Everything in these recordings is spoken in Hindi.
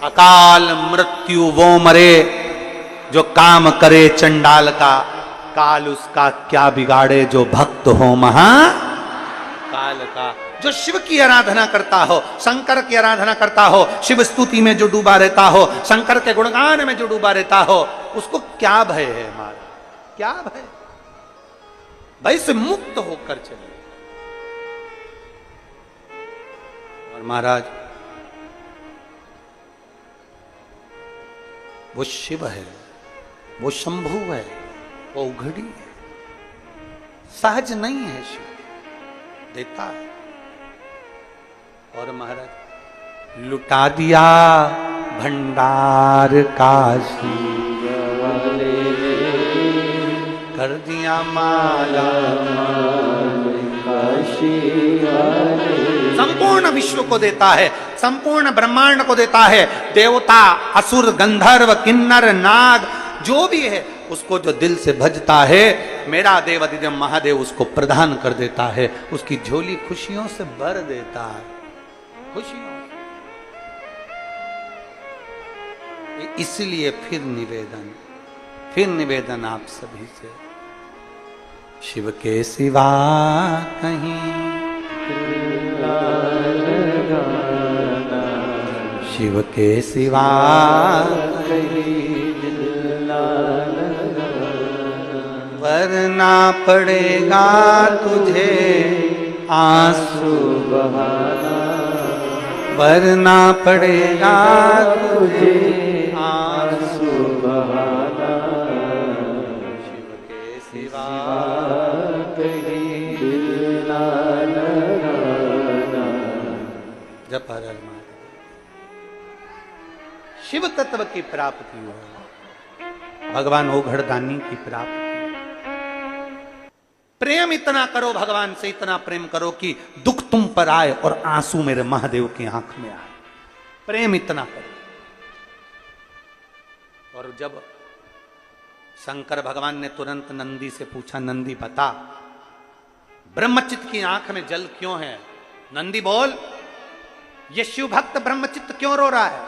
अकाल मृत्यु वो मरे जो काम करे चंडाल का, काल उसका क्या बिगाड़े जो भक्त हो महा काल का। जो शिव की आराधना करता हो, शंकर की आराधना करता हो, शिव स्तुति में जो डूबा रहता हो, शंकर के गुणगान में जो डूबा रहता हो, उसको क्या भय है हमारा, क्या भय? भय से मुक्त होकर चले। और महाराज वो शिव है, वो शंभु है, वो उघड़ी है, सहज नहीं है। शिव देता है। और महाराज लुटा दिया भंडार काशी, कर दिया माला काशी, संपूर्ण विश्व को देता है, संपूर्ण ब्रह्मांड को देता है। देवता, असुर, गंधर्व, किन्नर, नाग जो भी है उसको जो दिल से भजता है, मेरा देव अधिदेव महादेव उसको प्रदान कर देता है, उसकी झोली खुशियों से भर देता है, खुशियों। इसलिए फिर निवेदन आप सभी से, शिव के सिवा कहीं, शिव के सिवा कहीं वरना पड़ेगा तुझे आंसू बहाना, वरना पड़ेगा तुझे आंसू बहाना, शिव के सिवा कहीं दिल ना लगाना। जप हर हर महादेव। शिव तत्व की प्राप्ति हो, भगवान ओघड़दानी की प्राप्ति। प्रेम इतना करो भगवान से, इतना प्रेम करो कि दुख तुम पर आए और आंसू मेरे महादेव की आंख में आए। प्रेम इतना करो। और जब शंकर भगवान ने तुरंत नंदी से पूछा, नंदी बता ब्रह्मचित्त की आंख में जल क्यों है? नंदी बोल, ये शिव भक्त ब्रह्मचित्त क्यों रो रहा है?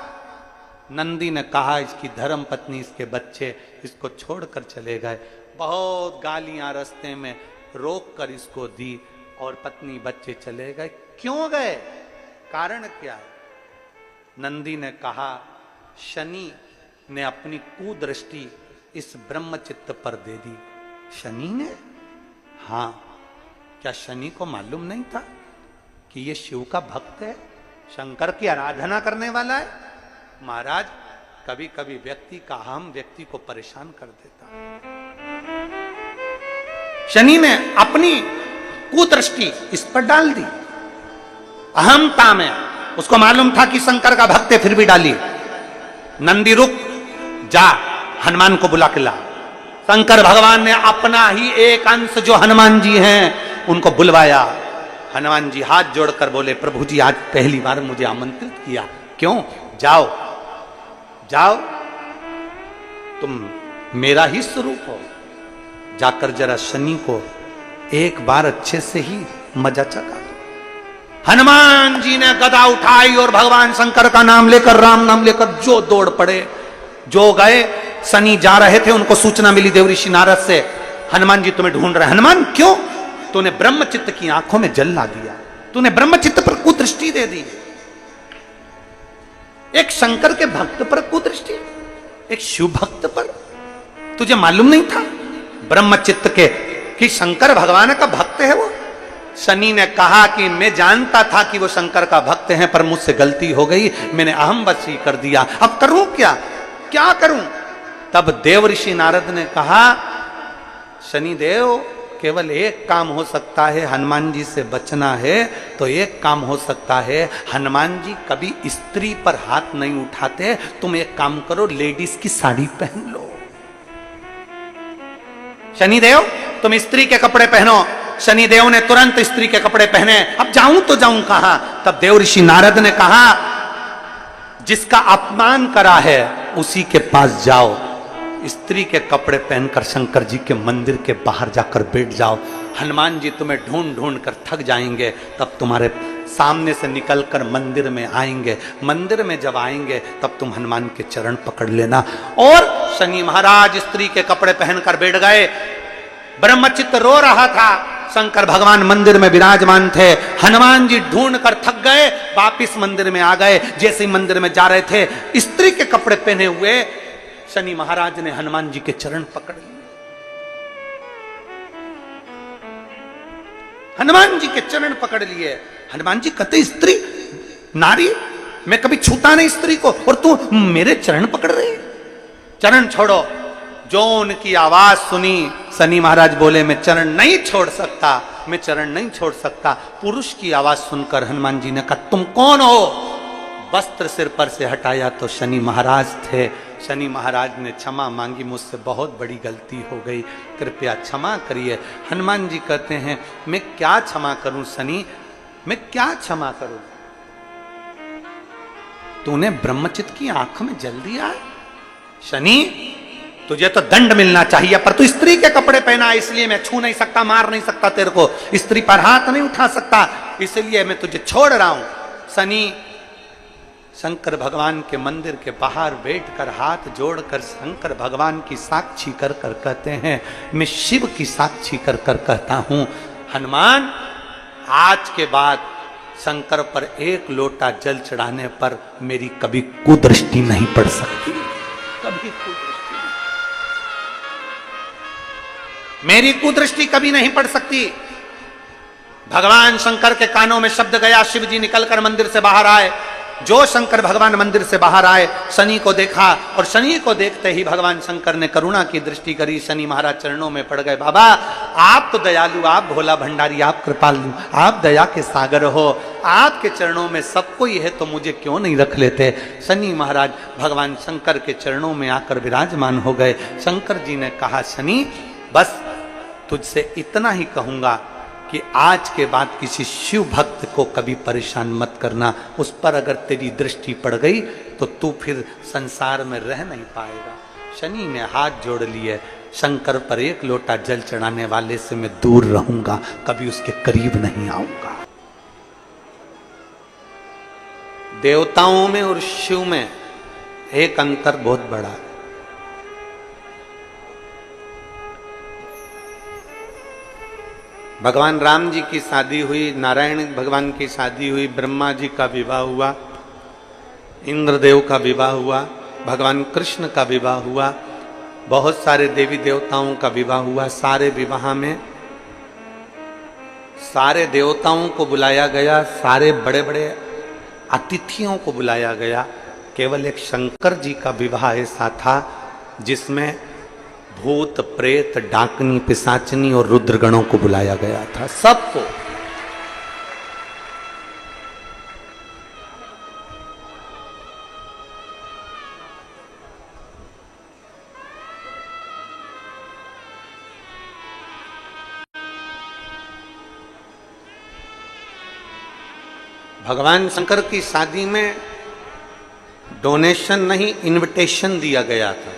नंदी ने कहा, इसकी धर्म पत्नी, इसके बच्चे इसको छोड़कर चले गए। बहुत गालियां रास्ते में रोक कर इसको दी और पत्नी बच्चे चले गए। क्यों गए? कारण क्या है? नंदी ने कहा, शनि ने अपनी कुदृष्टि इस ब्रह्मचित्त पर दे दी। शनि ने? हाँ। क्या शनि को मालूम नहीं था कि ये शिव का भक्त है, शंकर की आराधना करने वाला है? महाराज, कभी कभी व्यक्ति का अहम व्यक्ति को परेशान कर देता है। शनि ने अपनी कुदृष्टि इस पर डाल दी, अहमता में। उसको मालूम था कि शंकर का भक्त है, फिर भी डाली। नंदी रुक, जा हनुमान को बुला के ला। शंकर भगवान ने अपना ही एक अंश जो हनुमान जी हैं उनको बुलवाया। हनुमान जी हाथ जोड़कर बोले, प्रभु जी आज पहली बार मुझे आमंत्रित किया, क्यों? जाओ जाओ, तुम मेरा ही स्वरूप हो, जाकर जरा शनि को एक बार अच्छे से ही मजा चखा दो। हनुमान जी ने गदा उठाई और भगवान शंकर का नाम लेकर, राम नाम लेकर जो दौड़ पड़े। जो गए, शनि जा रहे थे, उनको सूचना मिली देवऋषि नारद से, हनुमान जी तुम्हें ढूंढ रहे हैं। हनुमान क्यों? तूने ब्रह्मचित्त की आंखों में जल ला दिया, तूने ब्रह्मचित्त पर कुदृष्टि दे दी। एक शंकर के भक्त पर कुदृष्टि, एक शिव भक्त पर। तुझे मालूम नहीं था ब्रह्मचित्त के कि शंकर भगवान का भक्त है वो? शनि ने कहा कि मैं जानता था कि वो शंकर का भक्त है, पर मुझसे गलती हो गई, मैंने अहमवशी कर दिया। अब करूं क्या? क्या करूं? तब देवऋषि नारद ने कहा, शनिदेव, केवल एक काम हो सकता है, हनुमान जी से बचना है तो एक काम हो सकता है। हनुमान जी कभी स्त्री पर हाथ नहीं उठाते, तुम एक काम करो, लेडीज की साड़ी पहन लो। शनिदेव, तुम स्त्री के कपड़े पहनो। शनिदेव ने तुरंत स्त्री के कपड़े पहने। अब जाऊं तो जाऊं कहां? तब देवऋषि नारद ने कहा, जिसका अपमान करा है उसी के पास जाओ, स्त्री के कपड़े पहनकर शंकर जी के मंदिर के बाहर जाकर बैठ जाओ। हनुमान जी तुम्हें ढूंढ ढूंढ कर थक जाएंगे, तब तुम्हारे सामने से निकलकर मंदिर में आएंगे। मंदिर में जब आएंगे तब तुम हनुमान के चरण पकड़ लेना। और शनि महाराज स्त्री के कपड़े पहनकर बैठ गए। ब्रह्मचित्त रो रहा था, शंकर भगवान मंदिर में विराजमान थे। हनुमान जी ढूंढ कर थक गए, वापिस मंदिर में आ गए। जैसे ही मंदिर में जा रहे थे, स्त्री के कपड़े पहने हुए शनि महाराज ने हनुमान जी के चरण पकड़ लिए। हनुमान जी के चरण पकड़ लिए। हनुमान जी कहते, स्त्री नारी, मैं कभी छूता नहीं स्त्री को, और तू मेरे चरण पकड़ रही? चरण छोड़ो। जो उनकी आवाज सुनी, शनि महाराज बोले, मैं चरण नहीं छोड़ सकता, मैं चरण नहीं छोड़ सकता। पुरुष की आवाज सुनकर हनुमान जी ने कहा, तुम कौन हो? वस्त्र सिर पर से हटाया तो शनि महाराज थे। शनि महाराज ने क्षमा मांगी, मुझसे बहुत बड़ी गलती हो गई, कृपया क्षमा करिए। हनुमान जी कहते हैं, मैं क्या क्षमा करूं शनि, मैं क्या क्षमा करूं? तूने ब्रह्मचित्त की आंख में जल दिया शनि, तुझे तो दंड मिलना चाहिए, पर तू स्त्री के कपड़े पहना, इसलिए मैं छू नहीं सकता, मार नहीं सकता तेरे को, स्त्री पर हाथ नहीं उठा सकता, इसलिए मैं तुझे छोड़ रहा हूं। शनि शंकर भगवान के मंदिर के बाहर बैठकर हाथ जोड़कर शंकर भगवान की साक्षी कर कर कहते हैं, मैं शिव की साक्षी कर कर कहता हूं, हनुमान, आज के बाद शंकर पर एक लोटा जल चढ़ाने पर मेरी कभी कुदृष्टि नहीं पड़ सकती, कभी कुदृष्टि, मेरी कुदृष्टि कभी नहीं पड़ सकती। भगवान शंकर के कानों में शब्द गया, शिव जी निकलकर मंदिर से बाहर आए। जो शंकर भगवान मंदिर से बाहर आए, शनि को देखा, और शनि को देखते ही भगवान शंकर ने करुणा की दृष्टि करी। शनि महाराज चरणों में पड़ गए, बाबा आप तो दयालु, आप भोला भंडारी, आप कृपालु, आप दया के सागर हो, आपके चरणों में सब कोई है, तो मुझे क्यों नहीं रख लेते? शनि महाराज भगवान शंकर के चरणों में आकर विराजमान हो गए। शंकर जी ने कहा, शनि बस तुझसे इतना ही कहूंगा कि आज के बाद किसी शिव भक्त को कभी परेशान मत करना, उस पर अगर तेरी दृष्टि पड़ गई तो तू फिर संसार में रह नहीं पाएगा। शनि ने हाथ जोड़ लिए, शंकर पर एक लोटा जल चढ़ाने वाले से मैं दूर रहूंगा, कभी उसके करीब नहीं आऊंगा। देवताओं में और शिव में एक अंतर बहुत बड़ा है। भगवान राम जी की शादी हुई, नारायण भगवान की शादी हुई, ब्रह्मा जी का विवाह हुआ, इंद्रदेव का विवाह हुआ, भगवान कृष्ण का विवाह हुआ, बहुत सारे देवी देवताओं का विवाह हुआ। सारे विवाह में सारे देवताओं को बुलाया गया, सारे बड़े बड़े अतिथियों को बुलाया गया। केवल एक शंकर जी का विवाह ऐसा था जिसमें भूत प्रेत डाकनी पिशाचनी और रुद्रगणों को बुलाया गया था, सबको। भगवान शंकर की शादी में डोनेशन नहीं, इनविटेशन दिया गया था।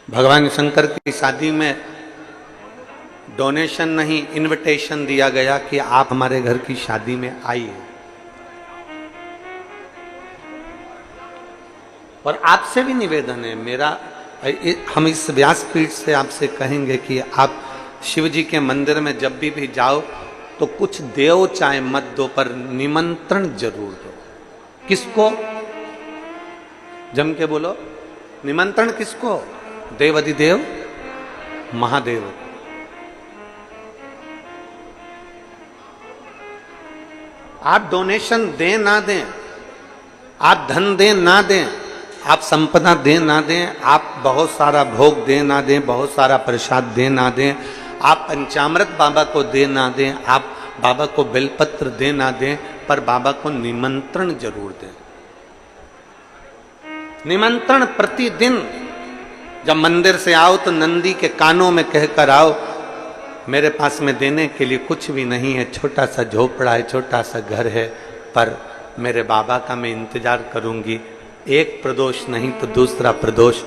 भगवान शंकर की शादी में डोनेशन नहीं, इनविटेशन दिया गया कि आप हमारे घर की शादी में आइए। और आपसे भी निवेदन है मेरा, हम इस व्यासपीठ से आपसे कहेंगे कि आप शिव जी के मंदिर में जब भी जाओ तो कुछ देव चाहे मत दो, पर निमंत्रण जरूर दो। किसको? जम के बोलो, निमंत्रण किसको? देवाधिदेव महादेव। आप डोनेशन दें ना दें, आप धन दें ना दें, आप संपदा दें ना दें, आप बहुत सारा भोग दें ना दें, बहुत सारा प्रसाद दें ना दें, आप पंचामृत बाबा को दे ना दें, आप बाबा को बेलपत्र दे ना दें, पर बाबा को निमंत्रण जरूर दें। निमंत्रण प्रतिदिन जब मंदिर से आओ तो नंदी के कानों में कहकर आओ, मेरे पास में देने के लिए कुछ भी नहीं है, छोटा सा झोपड़ा है, छोटा सा घर है, पर मेरे बाबा का मैं इंतजार करूंगी। एक प्रदोष नहीं तो दूसरा प्रदोष,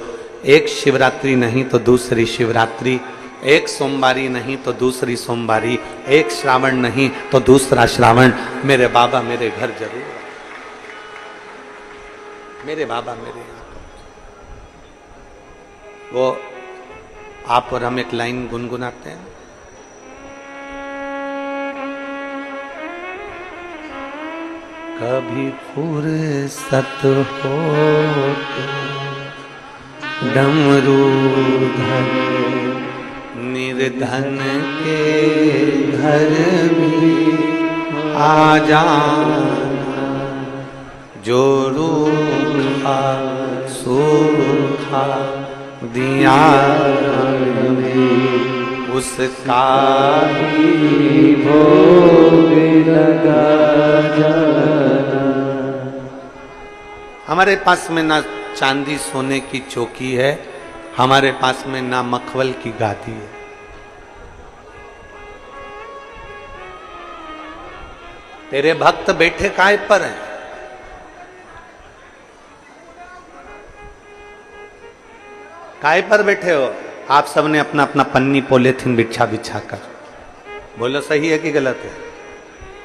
एक शिवरात्रि नहीं तो दूसरी शिवरात्रि, एक सोमवारी नहीं तो दूसरी सोमवारी, एक श्रावण नहीं तो दूसरा श्रावण मेरे बाबा मेरे घर जरूर, मेरे बाबा मेरे यहाँ। वो आप और हम एक लाइन गुनगुनाते हैं, कभी फुर्सत हो तो डमरूधर निर्धन के घर भी आ जाना, जो रूखा सूखा दिया उसका ही भोग लगा जाना। हमारे पास में ना चांदी सोने की चौकी है, हमारे पास में ना मखमल की गादी है। तेरे भक्त बैठे काय पर हैं? काय पर बैठे हो? आप सबने अपना अपना पन्नी पॉलिथीन बिछा बिछा कर, बोलो सही है कि गलत है?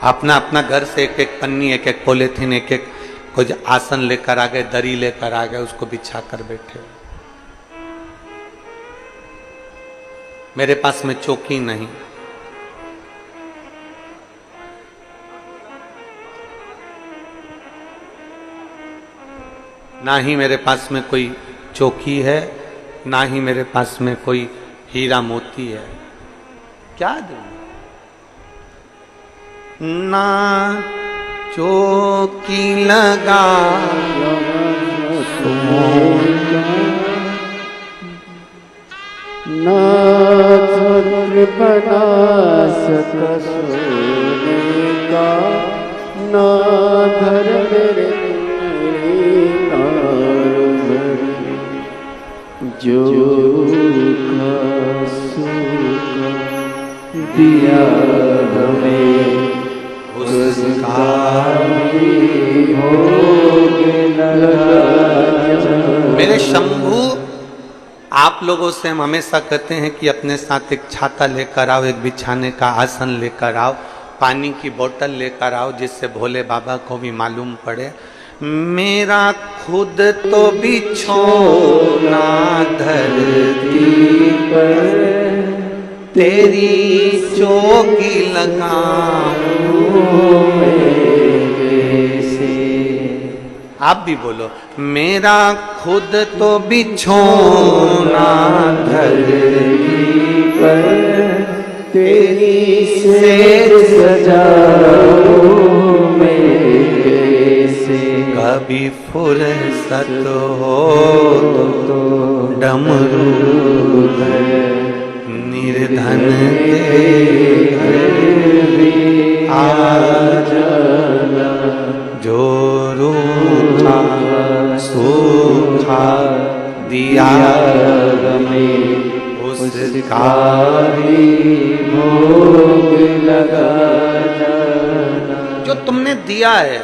अपना अपना घर से एक एक पन्नी, एक एक पॉलिथीन, एक एक कुछ आसन लेकर आ गए, दरी लेकर आ गए, उसको बिछा कर बैठे हो। मेरे पास में चौकी नहीं, ना ही मेरे पास में कोई चौकी है, ना ही मेरे पास में कोई हीरा मोती है। क्या दूं? ना चौकी लगा ना घर बना सका सोने का, ना घर मेरे जो सूखा दिया हमें उसका भी भोग लगा। मेरे शंभू, आप लोगों से हम हमेशा कहते हैं कि अपने साथ एक छाता लेकर आओ, एक बिछाने का आसन लेकर आओ, पानी की बोतल लेकर आओ, जिससे भोले बाबा को भी मालूम पड़े। मेरा खुद तो बिछोना धरती पर, तेरी चौकी लगाऊं कैसे। आप भी बोलो, मेरा खुद तो बिछोना धरती पर, तेरी सेज सजाऊं मैं कैसे। कभी फुर्सत हो तो डमरूधर निर्धन के घर भी आ जाना, जो रूखा सूखा दिया हमें उसका भी भोग लगा जाना। जो तुमने दिया है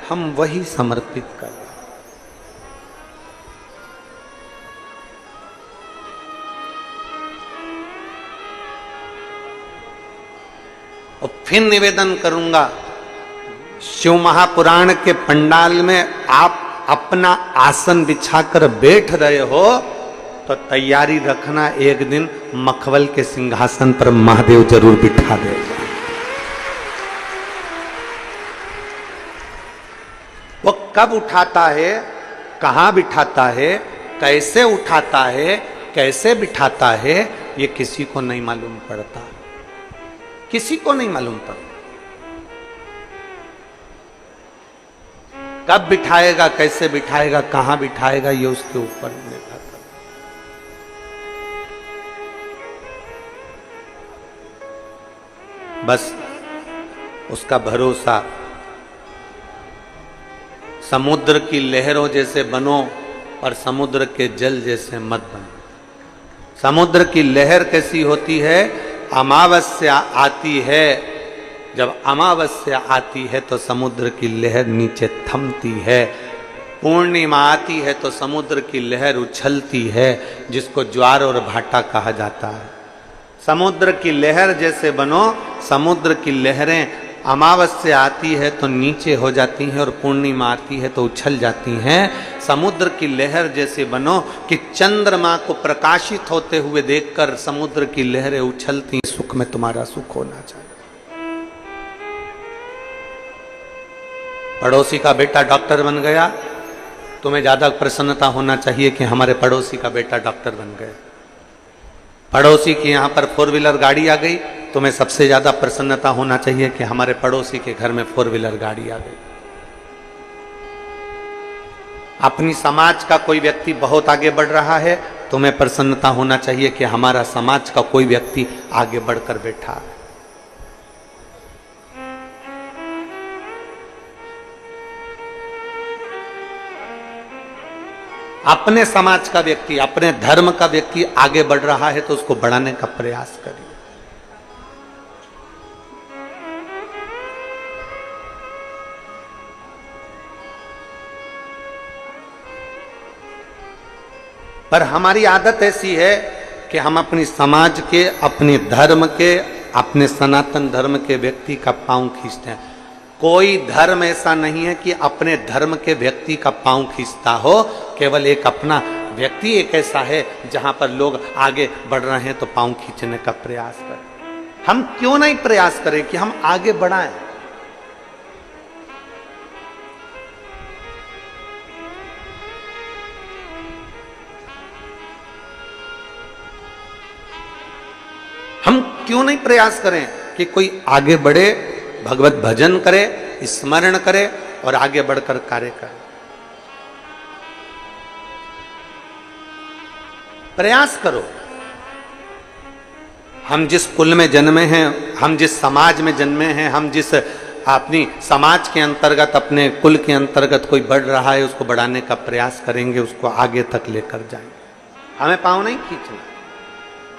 हम वही समर्पित कर। और फिर निवेदन करूंगा, शिव महापुराण के पंडाल में आप अपना आसन बिछाकर बैठ रहे हो तो तैयारी रखना, एक दिन मखमल के सिंहासन पर महादेव जरूर बिठा देगा। वो कब उठाता है, कहां बिठाता है, कैसे उठाता है, कैसे बिठाता है, ये किसी को नहीं मालूम पड़ता, किसी को नहीं मालूम पड़ता। कब बिठाएगा, कैसे बिठाएगा, कहां बिठाएगा, ये उसके ऊपर निर्भर करता। बस उसका भरोसा समुद्र की लहरों जैसे बनो और समुद्र के जल जैसे मत बनो। समुद्र की लहर कैसी होती है? अमावस्या आती है, जब अमावस्या आती है तो समुद्र की लहर नीचे थमती है। पूर्णिमा आती है तो समुद्र की लहर उछलती है, जिसको ज्वार और भाटा कहा जाता है। समुद्र की लहर जैसे बनो। समुद्र की लहरें अमावस्या आती है तो नीचे हो जाती हैं और पूर्णिमा आती है तो उछल जाती हैं। समुद्र की लहर जैसे बनो कि चंद्रमा को प्रकाशित होते हुए देखकर समुद्र की लहरें उछलती। सुख में तुम्हारा सुख होना चाहिए। पड़ोसी का बेटा डॉक्टर बन गया, तुम्हें ज्यादा प्रसन्नता होना चाहिए कि हमारे पड़ोसी का बेटा डॉक्टर बन गया। पड़ोसी की यहां पर 4 व्हीलर गाड़ी आ गई, तुम्हें सबसे ज्यादा प्रसन्नता होना चाहिए कि हमारे पड़ोसी के घर में 4 व्हीलर गाड़ी आ गई। अपनी समाज का कोई व्यक्ति बहुत आगे बढ़ रहा है, तुम्हें प्रसन्नता होना चाहिए कि हमारा समाज का कोई व्यक्ति आगे बढ़कर बैठा है। अपने समाज का व्यक्ति, अपने धर्म का व्यक्ति आगे बढ़ रहा है तो उसको बढ़ाने का प्रयास करिए। पर हमारी आदत ऐसी है कि हम अपनी समाज के, अपने धर्म के, अपने सनातन धर्म के व्यक्ति का पांव खींचते हैं। कोई धर्म ऐसा नहीं है कि अपने धर्म के व्यक्ति का पांव खींचता हो। केवल एक अपना व्यक्ति एक ऐसा है जहां पर लोग आगे बढ़ रहे हैं तो पांव खींचने का प्रयास करें। हम क्यों नहीं प्रयास करें कि हम आगे बढ़ाएं? हम क्यों नहीं प्रयास करें कि कोई आगे बढ़े, भगवत भजन करे, स्मरण करे और आगे बढ़कर कार्य करे? प्रयास करो। हम जिस कुल में जन्मे हैं, हम जिस समाज में जन्मे हैं, हम जिस अपनी समाज के अंतर्गत, अपने कुल के अंतर्गत कोई बढ़ रहा है, उसको बढ़ाने का प्रयास करेंगे, उसको आगे तक लेकर जाएंगे। हमें पांव नहीं खींचना।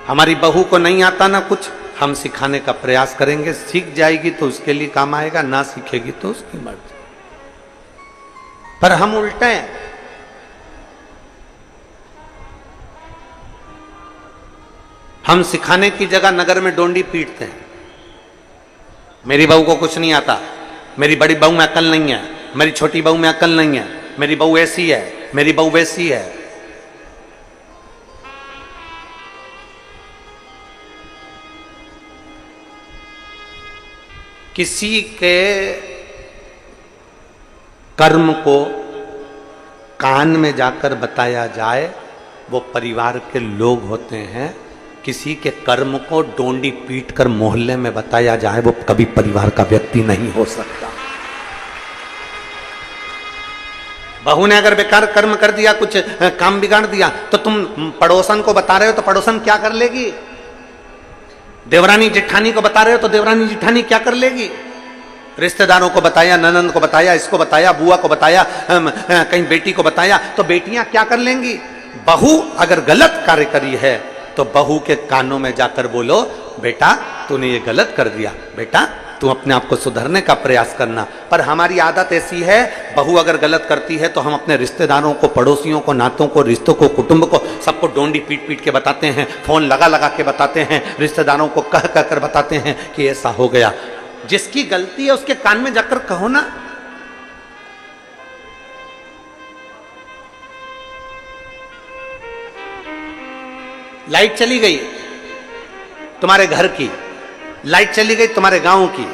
हमारी बहू को नहीं आता ना कुछ, हम सिखाने का प्रयास करेंगे। सीख जाएगी तो उसके लिए काम आएगा, ना सीखेगी तो उसकी मर्जी। पर हम उल्टे हैं। हम सिखाने की जगह नगर में डोंडी पीटते हैं। मेरी बहू को कुछ नहीं आता, मेरी बड़ी बहू में अकल नहीं है, मेरी छोटी बहू में अकल नहीं है, मेरी बहू ऐसी है, मेरी बहू वैसी है। किसी के कर्म को कान में जाकर बताया जाए वो परिवार के लोग होते हैं। किसी के कर्म को डोंडी पीट कर मोहल्ले में बताया जाए वो कभी परिवार का व्यक्ति नहीं हो सकता। बहू ने अगर बेकार कर्म कर दिया, कुछ काम बिगाड़ दिया, तो तुम पड़ोसन को बता रहे हो तो पड़ोसन क्या कर लेगी? देवरानी जिठानी को बता रहे हो तो देवरानी जिठानी क्या कर लेगी? रिश्तेदारों को बताया, ननंद को बताया, इसको बताया, बुआ को बताया, कहीं बेटी को बताया, तो बेटियां क्या कर लेंगी? बहू अगर गलत कार्य करी है तो बहू के कानों में जाकर बोलो, बेटा तूने ये गलत कर दिया, बेटा तू अपने आप को सुधरने का प्रयास करना। पर हमारी आदत ऐसी है, बहू अगर गलत करती है तो हम अपने रिश्तेदारों को, पड़ोसियों को, नातों को, रिश्तों को, कुटुंब को, सबको डोंडी पीट पीट के बताते हैं, फोन लगा लगा के बताते हैं, रिश्तेदारों को कह कह कर बताते हैं कि ऐसा हो गया। जिसकी गलती है उसके कान में जाकर कहो ना। लाइट चली गई तुम्हारे घर की, लाइट चली गई तुम्हारे गांव की,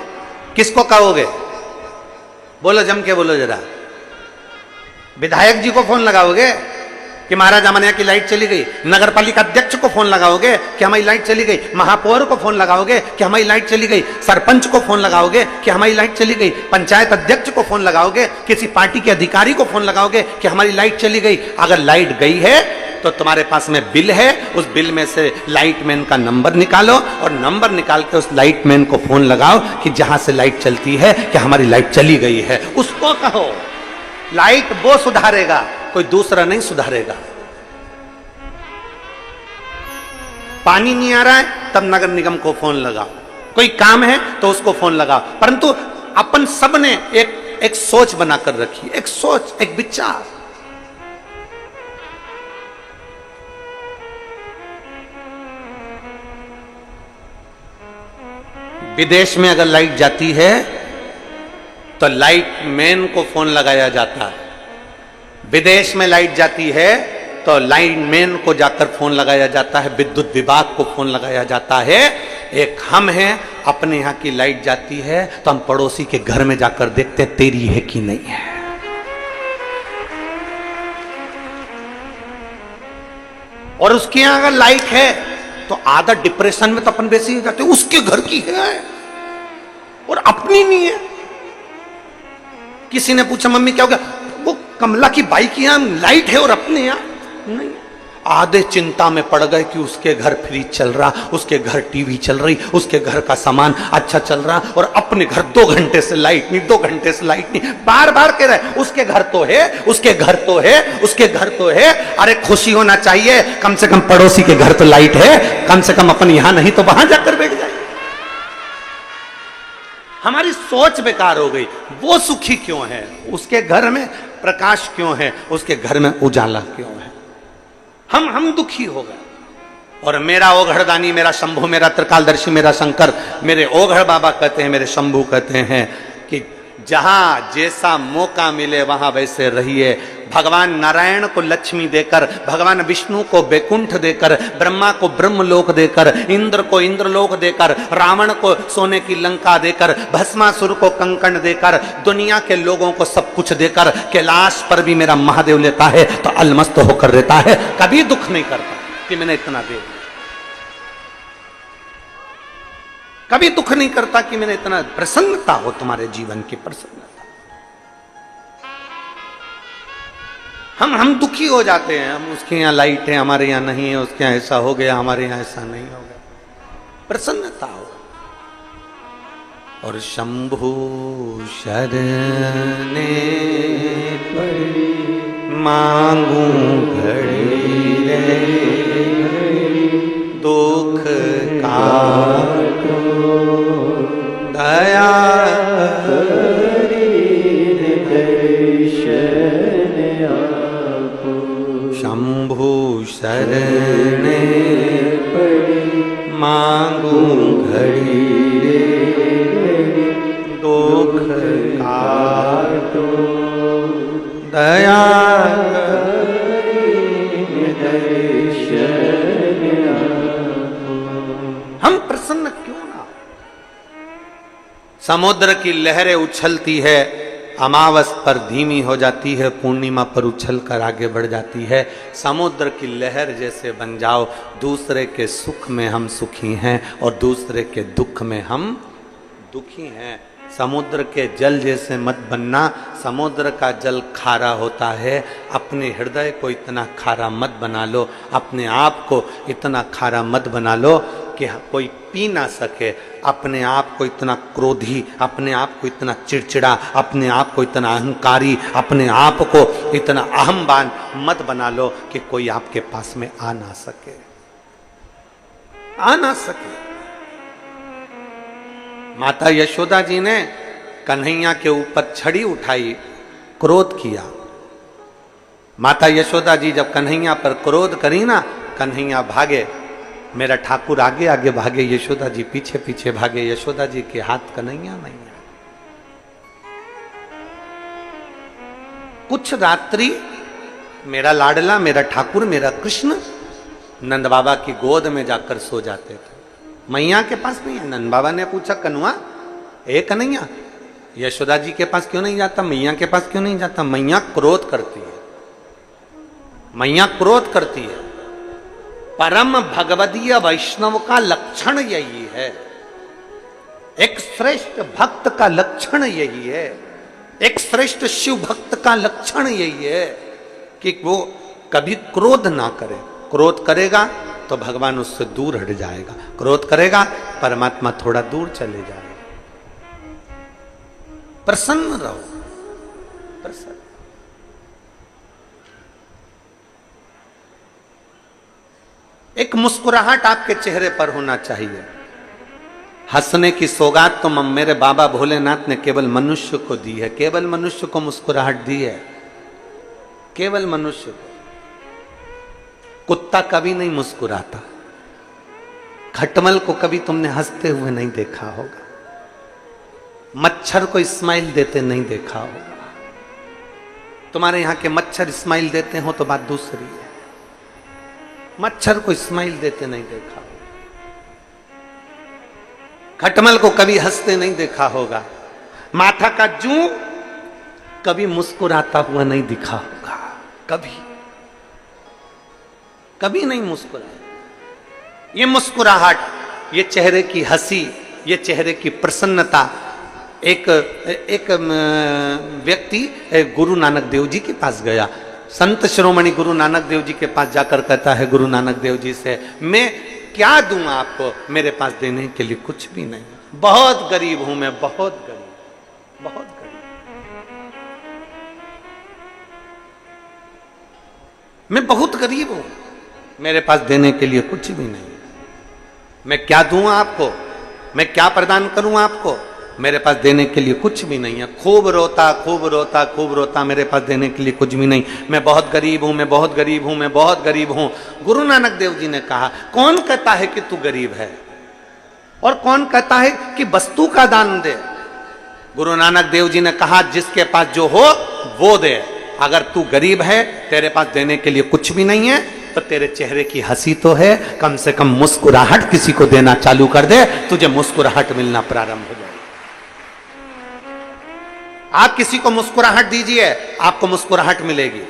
किसको कहोगे? बोलो, जम के बोलो जरा। विधायक जी को फोन लगाओगे कि महाराज हमारे यहाँ की लाइट चली गई? नगर पालिका अध्यक्ष को फोन लगाओगे कि हमारी लाइट चली गई? महापौर को फोन लगाओगे कि हमारी लाइट चली गई? सरपंच को फोन लगाओगे कि हमारी लाइट चली गई? पंचायत अध्यक्ष को फोन लगाओगे? किसी पार्टी के अधिकारी को फोन लगाओगे कि हमारी लाइट चली गई? अगर लाइट गई है तो तुम्हारे पास में बिल है, उस बिल में से लाइटमैन का नंबर निकालो और नंबर निकाल के उस लाइटमैन को फोन लगाओ कि जहां से लाइट चलती है कि हमारी लाइट चली गई है। उसको कहो। लाइट वो सुधारेगा, कोई दूसरा नहीं सुधारेगा। पानी नहीं आ रहा है तब नगर निगम को फोन लगाओ, कोई काम है तो उसको फोन लगाओ। परंतु अपन सब ने एक सोच बनाकर रखी, एक सोच, एक विचार। विदेश में अगर लाइट जाती है तो लाइट मैन को फोन लगाया जाता है। विदेश में लाइट जाती है तो लाइन मैन को जाकर फोन लगाया जाता है, विद्युत विभाग को फोन लगाया जाता है। एक हम हैं, अपने यहां की लाइट जाती है तो हम पड़ोसी के घर में जाकर देखते हैं तेरी है कि नहीं है। और उसके यहां अगर लाइट है तो आधा डिप्रेशन में तो अपन वैसे ही हो जाते, उसके घर की है और अपनी नहीं है। किसी ने पूछा मम्मी क्या हो गया, वो कमला की बाइक की यहां लाइट है और अपने यहां नहीं। आधे चिंता में पड़ गए कि उसके घर फ्रिज चल रहा, उसके घर टीवी चल रही, उसके घर का सामान अच्छा चल रहा, और अपने घर 2 घंटे से लाइट नहीं, 2 घंटे से लाइट नहीं। बार बार कह रहे उसके घर तो है, उसके घर तो है, उसके घर तो है। अरे खुशी होना चाहिए, कम से कम पड़ोसी के घर तो लाइट है, कम से कम अपन यहां नहीं तो वहां जाकर बैठ जाए। हमारी सोच बेकार हो गई। वो सुखी क्यों है, उसके घर में प्रकाश क्यों है, उसके घर में उजाला क्यों है। हम दुखी हो गए। और मेरा ओघड़दानी, मेरा शंभू, मेरा त्रिकालदर्शी, मेरा शंकर, मेरे ओघड़ बाबा कहते हैं, मेरे शंभू कहते हैं कि जहां जैसा मौका मिले वहां वैसे रहिए। भगवान नारायण को लक्ष्मी देकर, भगवान विष्णु को बैकुंठ देकर, ब्रह्मा को ब्रह्मलोक देकर, इंद्र को इंद्रलोक देकर, रावण को सोने की लंका देकर, भस्मासुर को कंकण देकर, दुनिया के लोगों को सब कुछ देकर, कैलाश पर भी मेरा महादेव लेता है तो अलमस्त होकर रहता है। कभी दुख नहीं करता कि मैंने इतना दे दिया, कभी दुख नहीं करता कि मैंने इतना। प्रसन्नता हो तुम्हारे जीवन की, प्रसन्नता। हम दुखी हो जाते हैं, हम उसके यहाँ लाइट है हमारे यहाँ नहीं है, उसके यहाँ ऐसा हो गया हमारे यहाँ ऐसा नहीं हो गया। प्रसन्नता हो। और शंभु शरणे पड़ी मांगू घड़ी रे, दुख काटो दया शंभु शरणे पड़ी मांगू घड़ी रे, दुख काटो दया हम प्रसन्न क्यों ना। समुद्र की लहरें उछलती है, अमावस पर धीमी हो जाती है, पूर्णिमा पर उछल कर आगे बढ़ जाती है। समुद्र की लहर जैसे बन जाओ, दूसरे के सुख में हम सुखी हैं और दूसरे के दुख में हम दुखी हैं। समुद्र के जल जैसे मत बनना। समुद्र का जल खारा होता है, अपने हृदय को इतना खारा मत बना लो, अपने आप को इतना खारा मत बना लो कि कोई पी ना सके। अपने आप को इतना क्रोधी, अपने आप को इतना चिड़चिड़ा, अपने आप को इतना अहंकारी, अपने आप को इतना अहमवान मत बना लो कि कोई आपके पास में आ ना सके, आ ना सके। माता यशोदा जी ने कन्हैया के ऊपर छड़ी उठाई, क्रोध किया। माता यशोदा जी जब कन्हैया पर क्रोध करी ना, कन्हैया भागे, मेरा ठाकुर आगे आगे भागे, यशोदा जी पीछे पीछे भागे। यशोदा जी के हाथ कन्हैया नहीं है। कुछ रात्रि मेरा लाडला, मेरा ठाकुर, मेरा कृष्ण नंद बाबा की गोद में जाकर सो जाते थे। मैया के पास नहीं है। नंद बाबा ने पूछा, कन्हुआ ए कन्हैया यशोदा जी के पास क्यों नहीं जाता, मैया के पास क्यों नहीं जाता? मैया क्रोध करती है, मैया क्रोध करती है। परम भगवदीय वैष्णव का लक्षण यही है, एक श्रेष्ठ भक्त का लक्षण यही है, एक श्रेष्ठ शिव भक्त का लक्षण यही है कि वो कभी क्रोध ना करे। क्रोध करेगा तो भगवान उससे दूर हट जाएगा, क्रोध करेगा परमात्मा थोड़ा दूर चले जाएगा। प्रसन्न रहो, प्रसन्न। एक मुस्कुराहट आपके चेहरे पर होना चाहिए। हंसने की सौगात तो मेरे बाबा भोलेनाथ ने केवल मनुष्य को दी है, केवल मनुष्य को मुस्कुराहट दी है, केवल मनुष्य को। कुत्ता कभी नहीं मुस्कुराता, खटमल को कभी तुमने हंसते हुए नहीं देखा होगा। मच्छर को स्माइल देते नहीं देखा होगा। तुम्हारे यहां के मच्छर स्माइल देते हो तो बात दूसरी है, मच्छर को स्माइल देते नहीं देखा होगा। खटमल को कभी हंसते नहीं देखा होगा। माथा का जू कभी मुस्कुराता हुआ नहीं दिखा होगा, कभी कभी नहीं मुस्कुराया। ये मुस्कुराहट, ये चेहरे की हंसी, ये चेहरे की प्रसन्नता। एक व्यक्ति गुरु नानक देव जी के पास गया। संत शिरोमणि गुरु नानक देव जी के पास जाकर कहता है गुरु नानक देव जी से, मैं क्या दूं आपको, मेरे पास देने के लिए कुछ भी नहीं, बहुत गरीब हूं मैं, बहुत गरीब, बहुत गरीब। मैं बहुत गरीब हूं, मेरे पास देने के लिए कुछ भी नहीं। मैं क्या दूं आपको, मैं क्या प्रदान करूं आपको, मेरे पास देने के लिए कुछ भी नहीं है। खूब रोता, खूब रोता, खूब रोता, मेरे पास देने के लिए कुछ भी नहीं, मैं बहुत गरीब हूं, मैं बहुत गरीब हूं, मैं बहुत गरीब हूं। गुरु नानक देव जी ने कहा, कौन कहता है कि तू गरीब है और कौन कहता है कि वस्तु का दान दे? गुरु नानक देव जी ने कहा, जिसके पास जो हो वो दे। अगर तू गरीब है, तेरे पास देने के लिए कुछ भी नहीं है, तो तेरे चेहरे की हंसी तो है, कम से कम मुस्कुराहट किसी को देना चालू कर दे, तुझे मुस्कुराहट मिलना प्रारंभ हो जाए। आप किसी को मुस्कुराहट दीजिए, आपको मुस्कुराहट मिलेगी।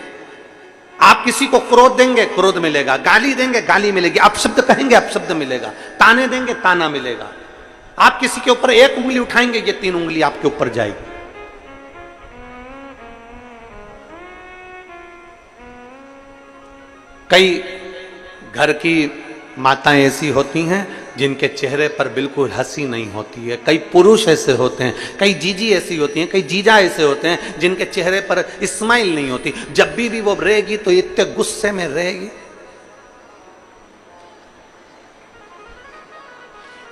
आप किसी को क्रोध देंगे, क्रोध मिलेगा। गाली देंगे, गाली मिलेगी। अपशब्द कहेंगे, अपशब्द मिलेगा। ताने देंगे, ताना मिलेगा। आप किसी के ऊपर एक उंगली उठाएंगे, ये 3 उंगली आपके ऊपर जाएगी। कई घर की माताएं ऐसी होती हैं जिनके चेहरे पर बिल्कुल हंसी नहीं होती है। कई पुरुष ऐसे होते हैं, कई जीजी ऐसी होती हैं, कई जीजा ऐसे होते हैं जिनके चेहरे पर स्माइल नहीं होती। जब भी वो रहेगी तो इतने गुस्से में रहेगी,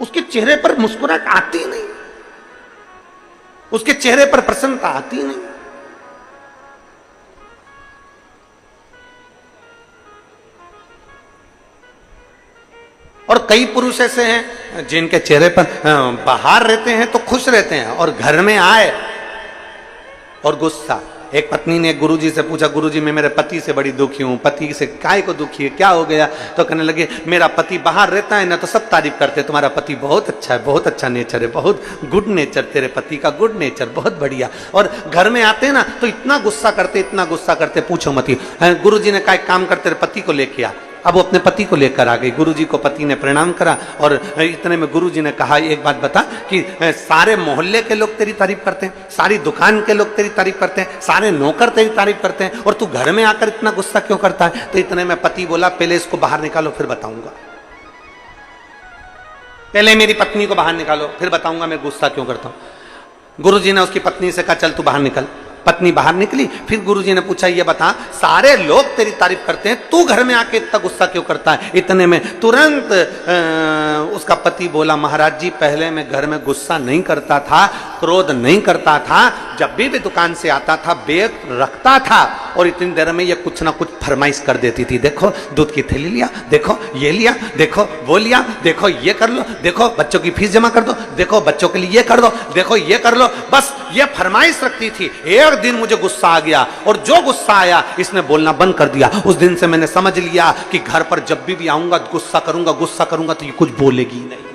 उसके चेहरे पर मुस्कुराहट आती नहीं, उसके चेहरे पर प्रसन्नता आती नहीं। और कई पुरुष ऐसे हैं जिनके चेहरे पर बाहर रहते हैं तो खुश रहते हैं और घर में आए और गुस्सा। एक पत्नी ने गुरुजी से पूछा, गुरुजी मैं मेरे पति से बड़ी दुखी हूं। पति से काय को दुखी है, क्या हो गया? तो कहने लगे, मेरा पति बाहर रहता है ना तो सब तारीफ करते, तुम्हारा पति बहुत अच्छा है, बहुत अच्छा नेचर है, बहुत गुड नेचर, तेरे पति का गुड नेचर बहुत बढ़िया। और घर में आते ना तो इतना गुस्सा करते, इतना गुस्सा करते, पूछो मत ही। गुरुजी ने कहा, काम कर, तेरे पति को लेके आ। अब वो अपने पति को लेकर आ गई। गुरुजी को पति ने प्रणाम करा और इतने में गुरुजी ने कहा, एक बात बता कि सारे मोहल्ले के लोग तेरी तारीफ करते हैं, सारी दुकान के लोग तेरी तारीफ करते हैं, सारे नौकर तेरी तारीफ करते हैं, और तू घर में आकर इतना गुस्सा क्यों करता है? तो इतने में पति बोला, पहले इसको बाहर निकालो फिर बताऊंगा। पहले मेरी पत्नी को बाहर निकालो फिर बताऊंगा मैं गुस्सा क्यों करता हूं। गुरुजी ने उसकी पत्नी से कहा, चल तू बाहर निकल। पत्नी बाहर निकली। फिर गुरुजी ने पूछा, ये बता, सारे लोग तेरी तारीफ करते हैं, तू घर में आके इतना गुस्सा क्यों करता है? इतने में तुरंत उसका पति बोला, महाराज जी पहले मैं घर में गुस्सा नहीं करता था, क्रोध नहीं करता था, जब भी दुकान से आता था बैग रखता था और इतनी देर में ये कुछ ना कुछ फरमाइश कर देती थी। देखो दूध की थैली लिया, देखो ये लिया, देखो वो लिया, देखो ये कर लो, देखो बच्चों की फीस जमा कर दो, देखो बच्चों के लिए ये कर दो, देखो ये कर लो। बस ये फरमाइश रखती थी। एक दिन मुझे गुस्सा आ गया और जो गुस्सा आया इसने बोलना बंद कर दिया। उस दिन से मैंने समझ लिया कि घर पर जब भी आऊंगा गुस्सा करूंगा तो ये कुछ बोलेगी नहीं।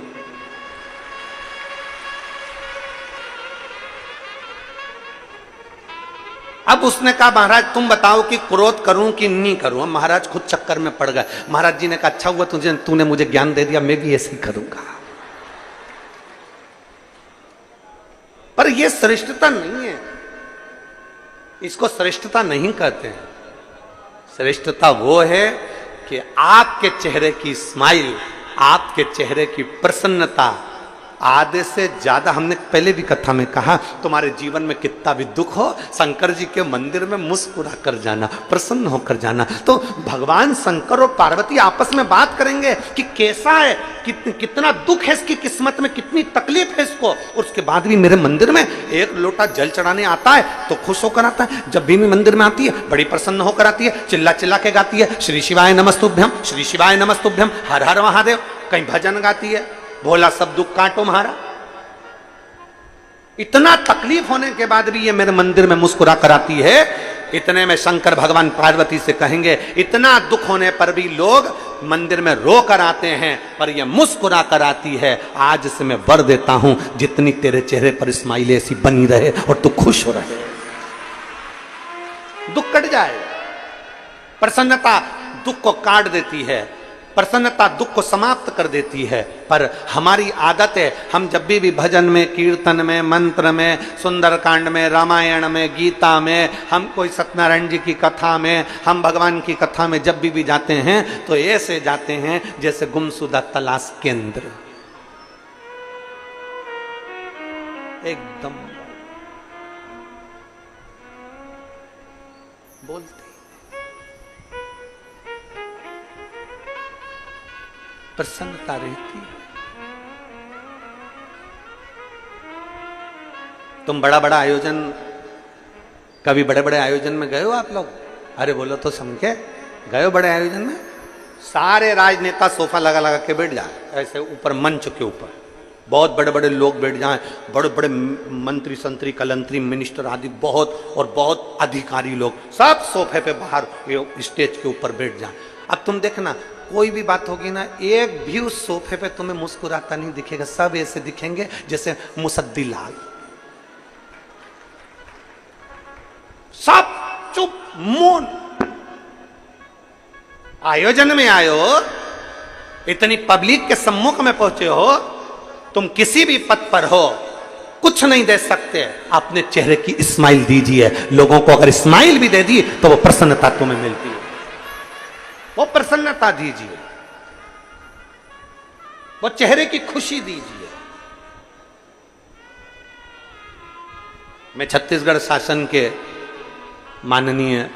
अब उसने कहा, महाराज तुम बताओ कि क्रोध करूं कि नहीं करूं। अब महाराज खुद चक्कर में पड़ गए। महाराज जी ने कहा, अच्छा हुआ तूने मुझे ज्ञान दे दिया, मैं भी ऐसे ही करूंगा। पर यह श्रेष्ठता नहीं है, इसको श्रेष्ठता नहीं कहते हैं। श्रेष्ठता वो है कि आपके चेहरे की स्माइल, आपके चेहरे की प्रसन्नता आधे से ज्यादा, हमने पहले भी कथा में कहा, तुम्हारे जीवन में कितना भी दुख हो, शंकर जी के मंदिर में मुस्कुरा कर जाना, प्रसन्न होकर जाना। तो भगवान शंकर और पार्वती आपस में बात करेंगे कि कैसा है, कितना दुख है इसकी किस्मत में, कितनी तकलीफ है इसको, और उसके बाद भी मेरे मंदिर में एक लोटा जल चढ़ाने आता है तो खुश होकर आता है। जब भी मंदिर में आती है बड़ी प्रसन्न होकर आती है, चिल्ला चिल्ला के गाती है, श्री शिवाय नमस्तुभ्यम, श्री शिवाय नमस्तुभ्यम, हर हर महादेव। कहीं भजन गाती है, भोला सब दुख काटो महारा। इतना तकलीफ होने के बाद भी ये मेरे मंदिर में मुस्कुरा कर आती है। इतने में शंकर भगवान पार्वती से कहेंगे, इतना दुख होने पर भी लोग मंदिर में रो कर आते हैं, पर ये मुस्कुरा कर आती है। आज से मैं वर देता हूं, जितनी तेरे चेहरे पर स्माइल ऐसी बनी रहे और तू खुश हो रहे, दुख कट जाए। प्रसन्नता दुख को काट देती है, प्रसन्नता दुख को समाप्त कर देती है। पर हमारी आदत है, हम जब भी भजन में, कीर्तन में, मंत्र में, सुंदरकांड में, रामायण में, गीता में, हम कोई सत्यनारायण जी की कथा में, हम भगवान की कथा में जब भी जाते हैं तो ऐसे जाते हैं जैसे गुमशुदा तलाश केंद्र, एकदम बोलते प्रसन्नता रहती है। तुम बड़ा बड़ा आयोजन, कभी बड़े बड़े आयोजन में गए हो आप लोग? अरे बोलो तो समझे, गए हो बड़े आयोजन में? सारे राजनेता सोफा लगा लगा के बैठ जाए, ऐसे ऊपर मंच के ऊपर बहुत बड़े बड़े लोग बैठ जाएं, बड़े बड़े मंत्री संतरी कलंतरी मिनिस्टर आदि बहुत और बहुत अधिकारी लोग सब सोफे पे बाहर स्टेज के ऊपर बैठ जाएं। अब तुम देखना, कोई भी बात होगी ना, एक भी उस सोफे पे तुम्हें मुस्कुराता नहीं दिखेगा, सब ऐसे दिखेंगे जैसे मुसद्दी लाल, सब चुप मौन। आयोजन में आए हो, इतनी पब्लिक के सम्मुख में पहुंचे हो, तुम किसी भी पद पर हो, कुछ नहीं दे सकते, अपने चेहरे की स्माइल दीजिए। लोगों को अगर स्माइल भी दे दी तो वो प्रसन्नता तुम्हें मिलती है, वो प्रसन्नता दीजिए, वो चेहरे की खुशी दीजिए। मैं छत्तीसगढ़ शासन के माननीय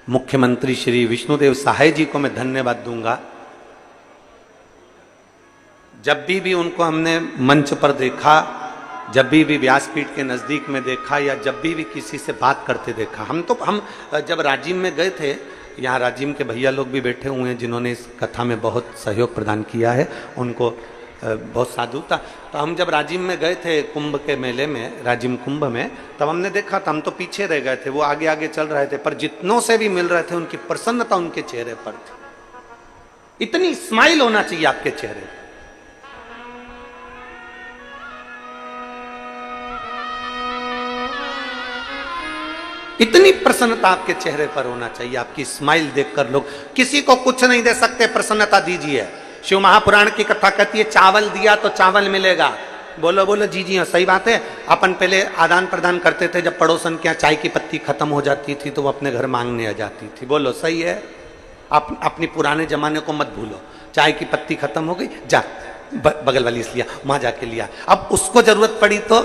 मुख्यमंत्री श्री विष्णुदेव साय जी को मैं धन्यवाद दूंगा। जब भी उनको हमने मंच पर देखा, जब भी व्यासपीठ के नजदीक में देखा, या जब भी किसी से बात करते देखा, हम जब राजिम में गए थे, यहाँ राजिम के भैया लोग भी बैठे हुए हैं जिन्होंने इस कथा में बहुत सहयोग प्रदान किया है, उनको बहुत साधु था। तो हम जब राजिम में गए थे कुंभ के मेले में, राजिम कुंभ में, तब हमने देखा था, हम तो पीछे रह गए थे, वो आगे आगे चल रहे थे, पर जितनों से भी मिल रहे थे उनकी प्रसन्नता उनके चेहरे पर थी। इतनी स्माइल होना चाहिए आपके चेहरे पर। इतनी प्रसन्नता आपके चेहरे पर होना चाहिए, आपकी स्माइल देखकर लोग, किसी को कुछ नहीं दे सकते, प्रसन्नता दीजिए। शिव महापुराण की कथा कहती है, चावल दिया तो चावल मिलेगा। बोलो बोलो जी जी हाँ, सही बात है। अपन पहले आदान प्रदान करते थे, जब पड़ोसन के यहाँ चाय की पत्ती खत्म हो जाती थी तो वो अपने घर मांगने आ जाती थी। बोलो सही है, अपनी पुराने जमाने को मत भूलो। चाय की पत्ती खत्म हो गई, जा बगल वाली से लिया, वहां जाके लिया। अब उसको जरूरत पड़ी तो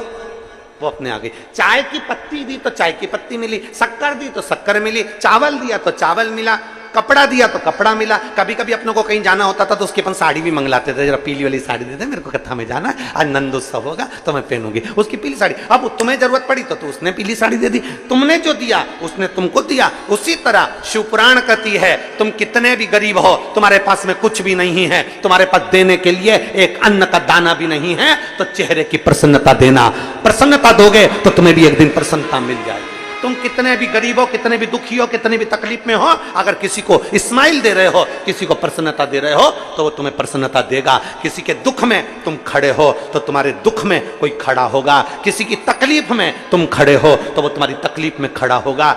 वो अपने आ गई। चाय की पत्ती दी तो चाय की पत्ती मिली, शक्कर दी तो शक्कर मिली, चावल दिया तो चावल मिला, कपड़ा दिया तो कपड़ा मिला। कभी कभी अपनों को कहीं जाना होता था तो उसके अपन साड़ी भी मंगलाते थे, जरा पीली वाली साड़ी दे दे, मेरे को कथा में जाना है, आज नंद उत्सव होगा तो मैं पहनूंगी उसकी पीली साड़ी। अब तुम्हें जरूरत पड़ी तो उसने पीली साड़ी दे दी, तुमने जो दिया उसने तुमको दिया। उसी तरह शिवपुराण कहती है, तुम कितने भी गरीब हो, तुम्हारे पास में कुछ भी नहीं है, तुम्हारे पास देने के लिए एक अन्न का दाना भी नहीं है, तो चेहरे की प्रसन्नता देना। प्रसन्नता दोगे तो तुम्हें भी एक दिन प्रसन्नता मिल जाएगी। तुम कितने भी गरीब हो, कितने भी दुखी हो, कितने भी तकलीफ में हो, अगर किसी को स्माइल दे रहे हो, किसी को प्रसन्नता दे रहे हो, तो वो तुम्हें प्रसन्नता देगा। किसी के दुख में तुम खड़े हो तो तुम्हारे दुख में कोई खड़ा होगा, किसी की तकलीफ में तुम खड़े हो तो वो तुम्हारी तकलीफ में खड़ा होगा।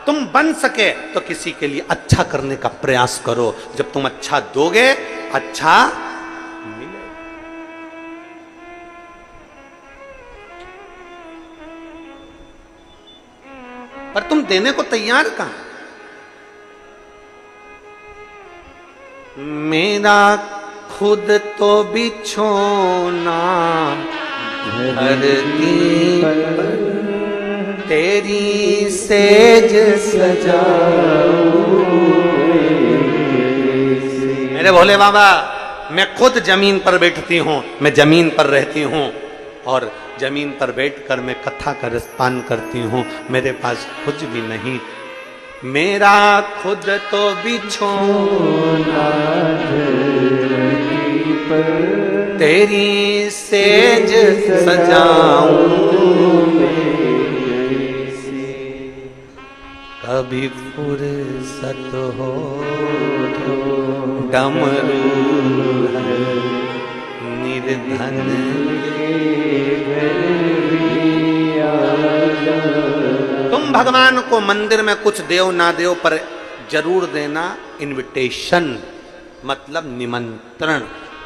तुम बन सके तो किसी के लिए अच्छा करने का प्रयास करो। जब तुम अच्छा दोगे, अच्छा मिलेगा। पर तुम देने को तैयार कहां? मेरा खुद तो बिछोना धरती पर, तेरी सेज सजाऊं। मेरे भोले बाबा, मैं खुद जमीन पर बैठती हूं, मैं जमीन पर रहती हूं और जमीन पर बैठकर मैं कथा का रसपान करती हूँ। मेरे पास कुछ भी नहीं, मेरा खुद तो बिछोना धरती पर, तेरी सेज सजाऊं। कभी फुर्सत हो डमरू है निर्धन तुम भगवान को मंदिर में कुछ देव ना देव पर जरूर देना इनविटेशन, मतलब निमंत्रण।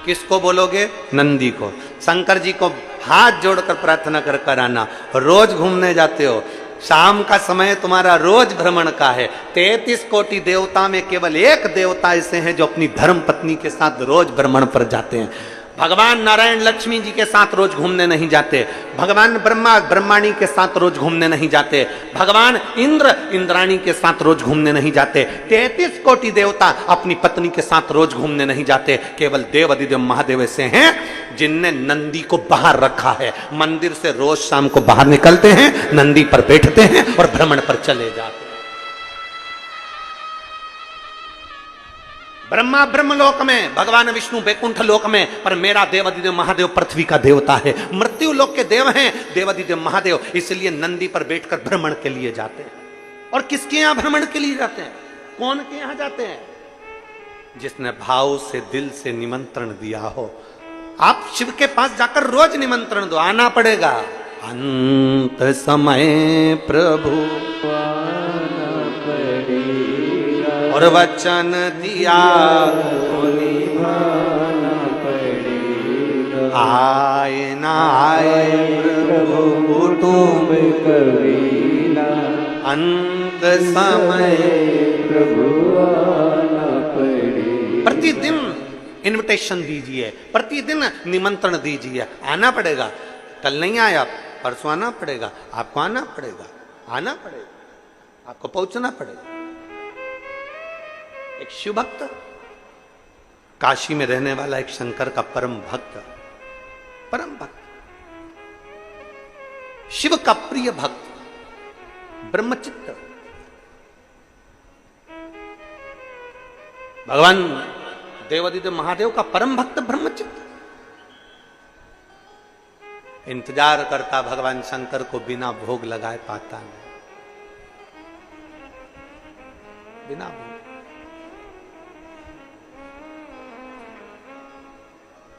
किसको बोलोगे? नंदी को। शंकर जी को हाथ जोड़कर प्रार्थना कर कर आना। रोज घूमने जाते हो, शाम का समय तुम्हारा रोज भ्रमण का है। 33 कोटि देवता में केवल एक देवता ऐसे हैं जो अपनी धर्म पत्नी के साथ रोज भ्रमण पर जाते हैं। भगवान नारायण लक्ष्मी जी के साथ रोज घूमने नहीं जाते, भगवान ब्रह्मा ब्रह्माणी के साथ रोज घूमने नहीं जाते, भगवान इंद्र इंद्राणी के साथ रोज घूमने नहीं जाते, 33 कोटि देवता अपनी पत्नी के साथ रोज घूमने नहीं जाते। केवल देव अधिदेव महादेव ऐसे हैं जिनने नंदी को बाहर रखा है। मंदिर से रोज शाम को बाहर निकलते हैं, नंदी पर बैठते हैं और भ्रमण पर चले जाते हैं। ब्रह्मा ब्रह्मलोक में, भगवान विष्णु बैकुंठ लोक में, पर मेरा देवादिदेव महादेव पृथ्वी का देवता है। मृत्यु लोक के देव हैं देवादिदेव महादेव, इसलिए नंदी पर बैठकर भ्रमण के लिए जाते हैं। और किसके यहां भ्रमण के लिए जाते हैं? कौन के यहां जाते हैं? जिसने भाव से दिल से निमंत्रण दिया हो। आप शिव के पास जाकर रोज निमंत्रण दो, आना पड़ेगा। अंत समय प्रभु और वचन दिया आए ना आए प्रभु तुम कबीना, अंत समय प्रभु आना पड़ेगा। प्रतिदिन इनविटेशन दीजिए, प्रतिदिन निमंत्रण दीजिए, आना पड़ेगा। कल नहीं आया, परसों आना पड़ेगा, आपको आना पड़ेगा, आना पड़ेगा, आपको पहुंचना पड़ेगा। एक शिव भक्त, काशी में रहने वाला एक शंकर का परम भक्त, शिव का प्रिय भक्त, ब्रह्मचित्त। भगवान देवादिदेव महादेव का परम भक्त ब्रह्मचित्त इंतजार करता भगवान शंकर को, बिना भोग लगाए पाता नहीं, बिना भोग।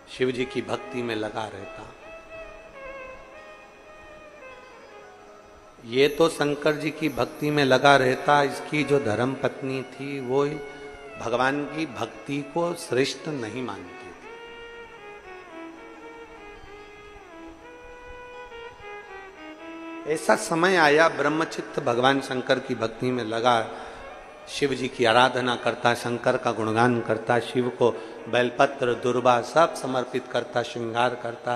शिव जी की भक्ति में लगा रहता। ये तो शंकर जी की भक्ति में लगा रहता, इसकी जो धर्म पत्नी थी वो भगवान की भक्ति को श्रेष्ठ नहीं मानती थी। ऐसा समय आया, ब्रह्मचित्त भगवान शंकर की भक्ति में लगा, शिव जी की आराधना करता, शंकर का गुणगान करता, शिव को बेलपत्र दुर्वा सब समर्पित करता, श्रृंगार करता।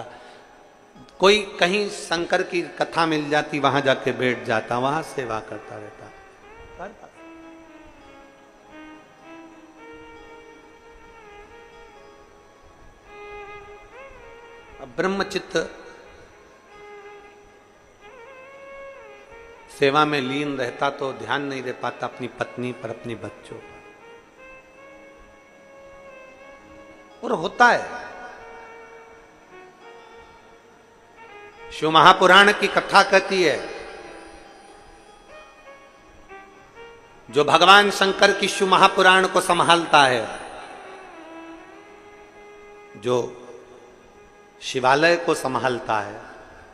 कोई कहीं शंकर की कथा मिल जाती, वहां जाके बैठ जाता, वहां सेवा करता रहता। अब ब्रह्मचित्त सेवा में लीन रहता तो ध्यान नहीं दे पाता अपनी पत्नी पर, अपने बच्चों पर। और होता है, शिव महापुराण की कथा कहती है, जो भगवान शंकर की शिव महापुराण को संभालता है, जो शिवालय को संभालता है,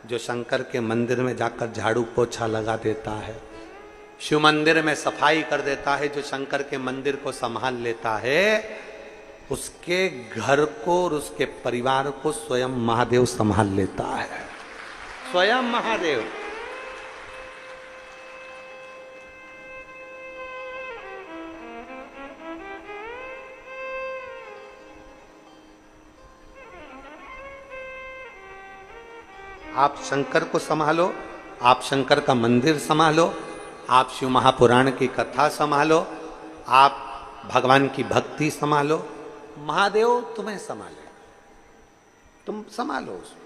जो शंकर के मंदिर में जाकर झाड़ू पोछा लगा देता है, शिव मंदिर में सफाई कर देता है, जो शंकर के मंदिर को संभाल लेता है, उसके घर को और उसके परिवार को स्वयं महादेव संभाल लेता है। स्वयं महादेव। आप शंकर को संभालो, आप शंकर का मंदिर संभालो, आप शिव महापुराण की कथा संभालो, आप भगवान की भक्ति संभालो, महादेव तुम्हें संभाले, तुम संभालो उसको।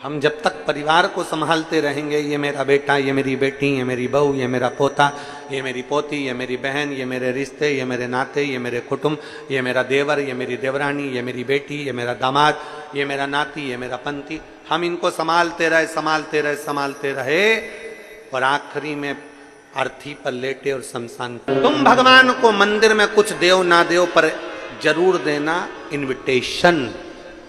हम जब तक परिवार को संभालते रहेंगे, ये मेरा बेटा, ये मेरी बेटी, ये मेरी बहू, ये मेरा पोता, ये मेरी पोती, ये मेरी बहन, ये मेरे रिश्ते, ये मेरे नाते, ये मेरे कुटुंब, ये मेरा देवर, ये मेरी देवरानी, ये मेरी बेटी, ये मेरा दामाद, ये मेरा नाती, ये मेरा पंती, हम इनको संभालते रहे और आखिरी में अर्थी पर लेटे और शमशान। तुम भगवान को मंदिर में कुछ देव ना देव पर जरूर देना इनविटेशन,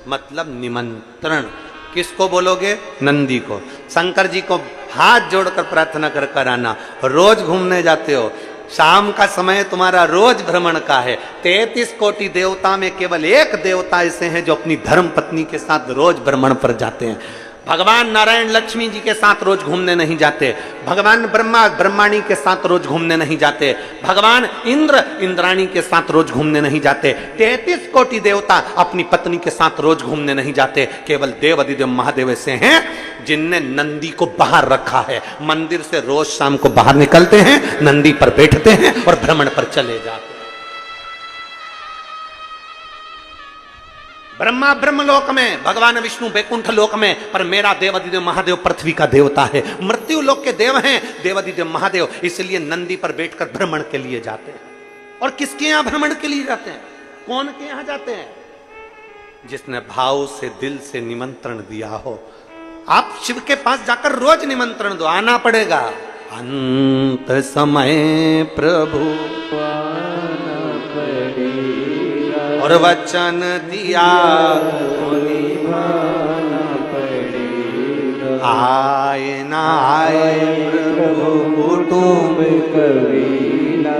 मतलब निमंत्रण। किसको बोलोगे? नंदी को। शंकर जी को हाथ जोड़कर प्रार्थना कर कर आना। रोज घूमने जाते हो, शाम का समय तुम्हारा रोज भ्रमण का है। 33 कोटि देवता में केवल एक देवता ऐसे हैं जो अपनी धर्म पत्नी के साथ रोज भ्रमण पर जाते हैं। भगवान नारायण लक्ष्मी जी के साथ रोज घूमने नहीं जाते, भगवान ब्रह्मा ब्रह्माणी के साथ रोज घूमने नहीं जाते, भगवान इंद्र इंद्राणी के साथ रोज घूमने नहीं जाते, 33 कोटि देवता अपनी पत्नी के साथ रोज घूमने नहीं जाते। केवल देव अधिदेव महादेव ऐसे हैं जिनने नंदी को बाहर रखा है। मंदिर से रोज शाम को बाहर निकलते हैं, नंदी पर बैठते हैं और भ्रमण पर चले जाते हैं। ब्रह्मा ब्रह्मलोक में, भगवान विष्णु बैकुंठ लोक में, पर मेरा देवादिदेव महादेव पृथ्वी का देवता है। मृत्यु लोक के देव हैं देवादिदेव महादेव, इसलिए नंदी पर बैठकर भ्रमण के लिए जाते हैं। और किसके यहां भ्रमण के लिए जाते हैं? कौन के यहां जाते हैं? जिसने भाव से दिल से निमंत्रण दिया हो। आप शिव के पास जाकर रोज निमंत्रण दो, आना पड़ेगा। अंत समय प्रभु और वचन दिया आए ना आए प्रभु कुटुंब कबीला,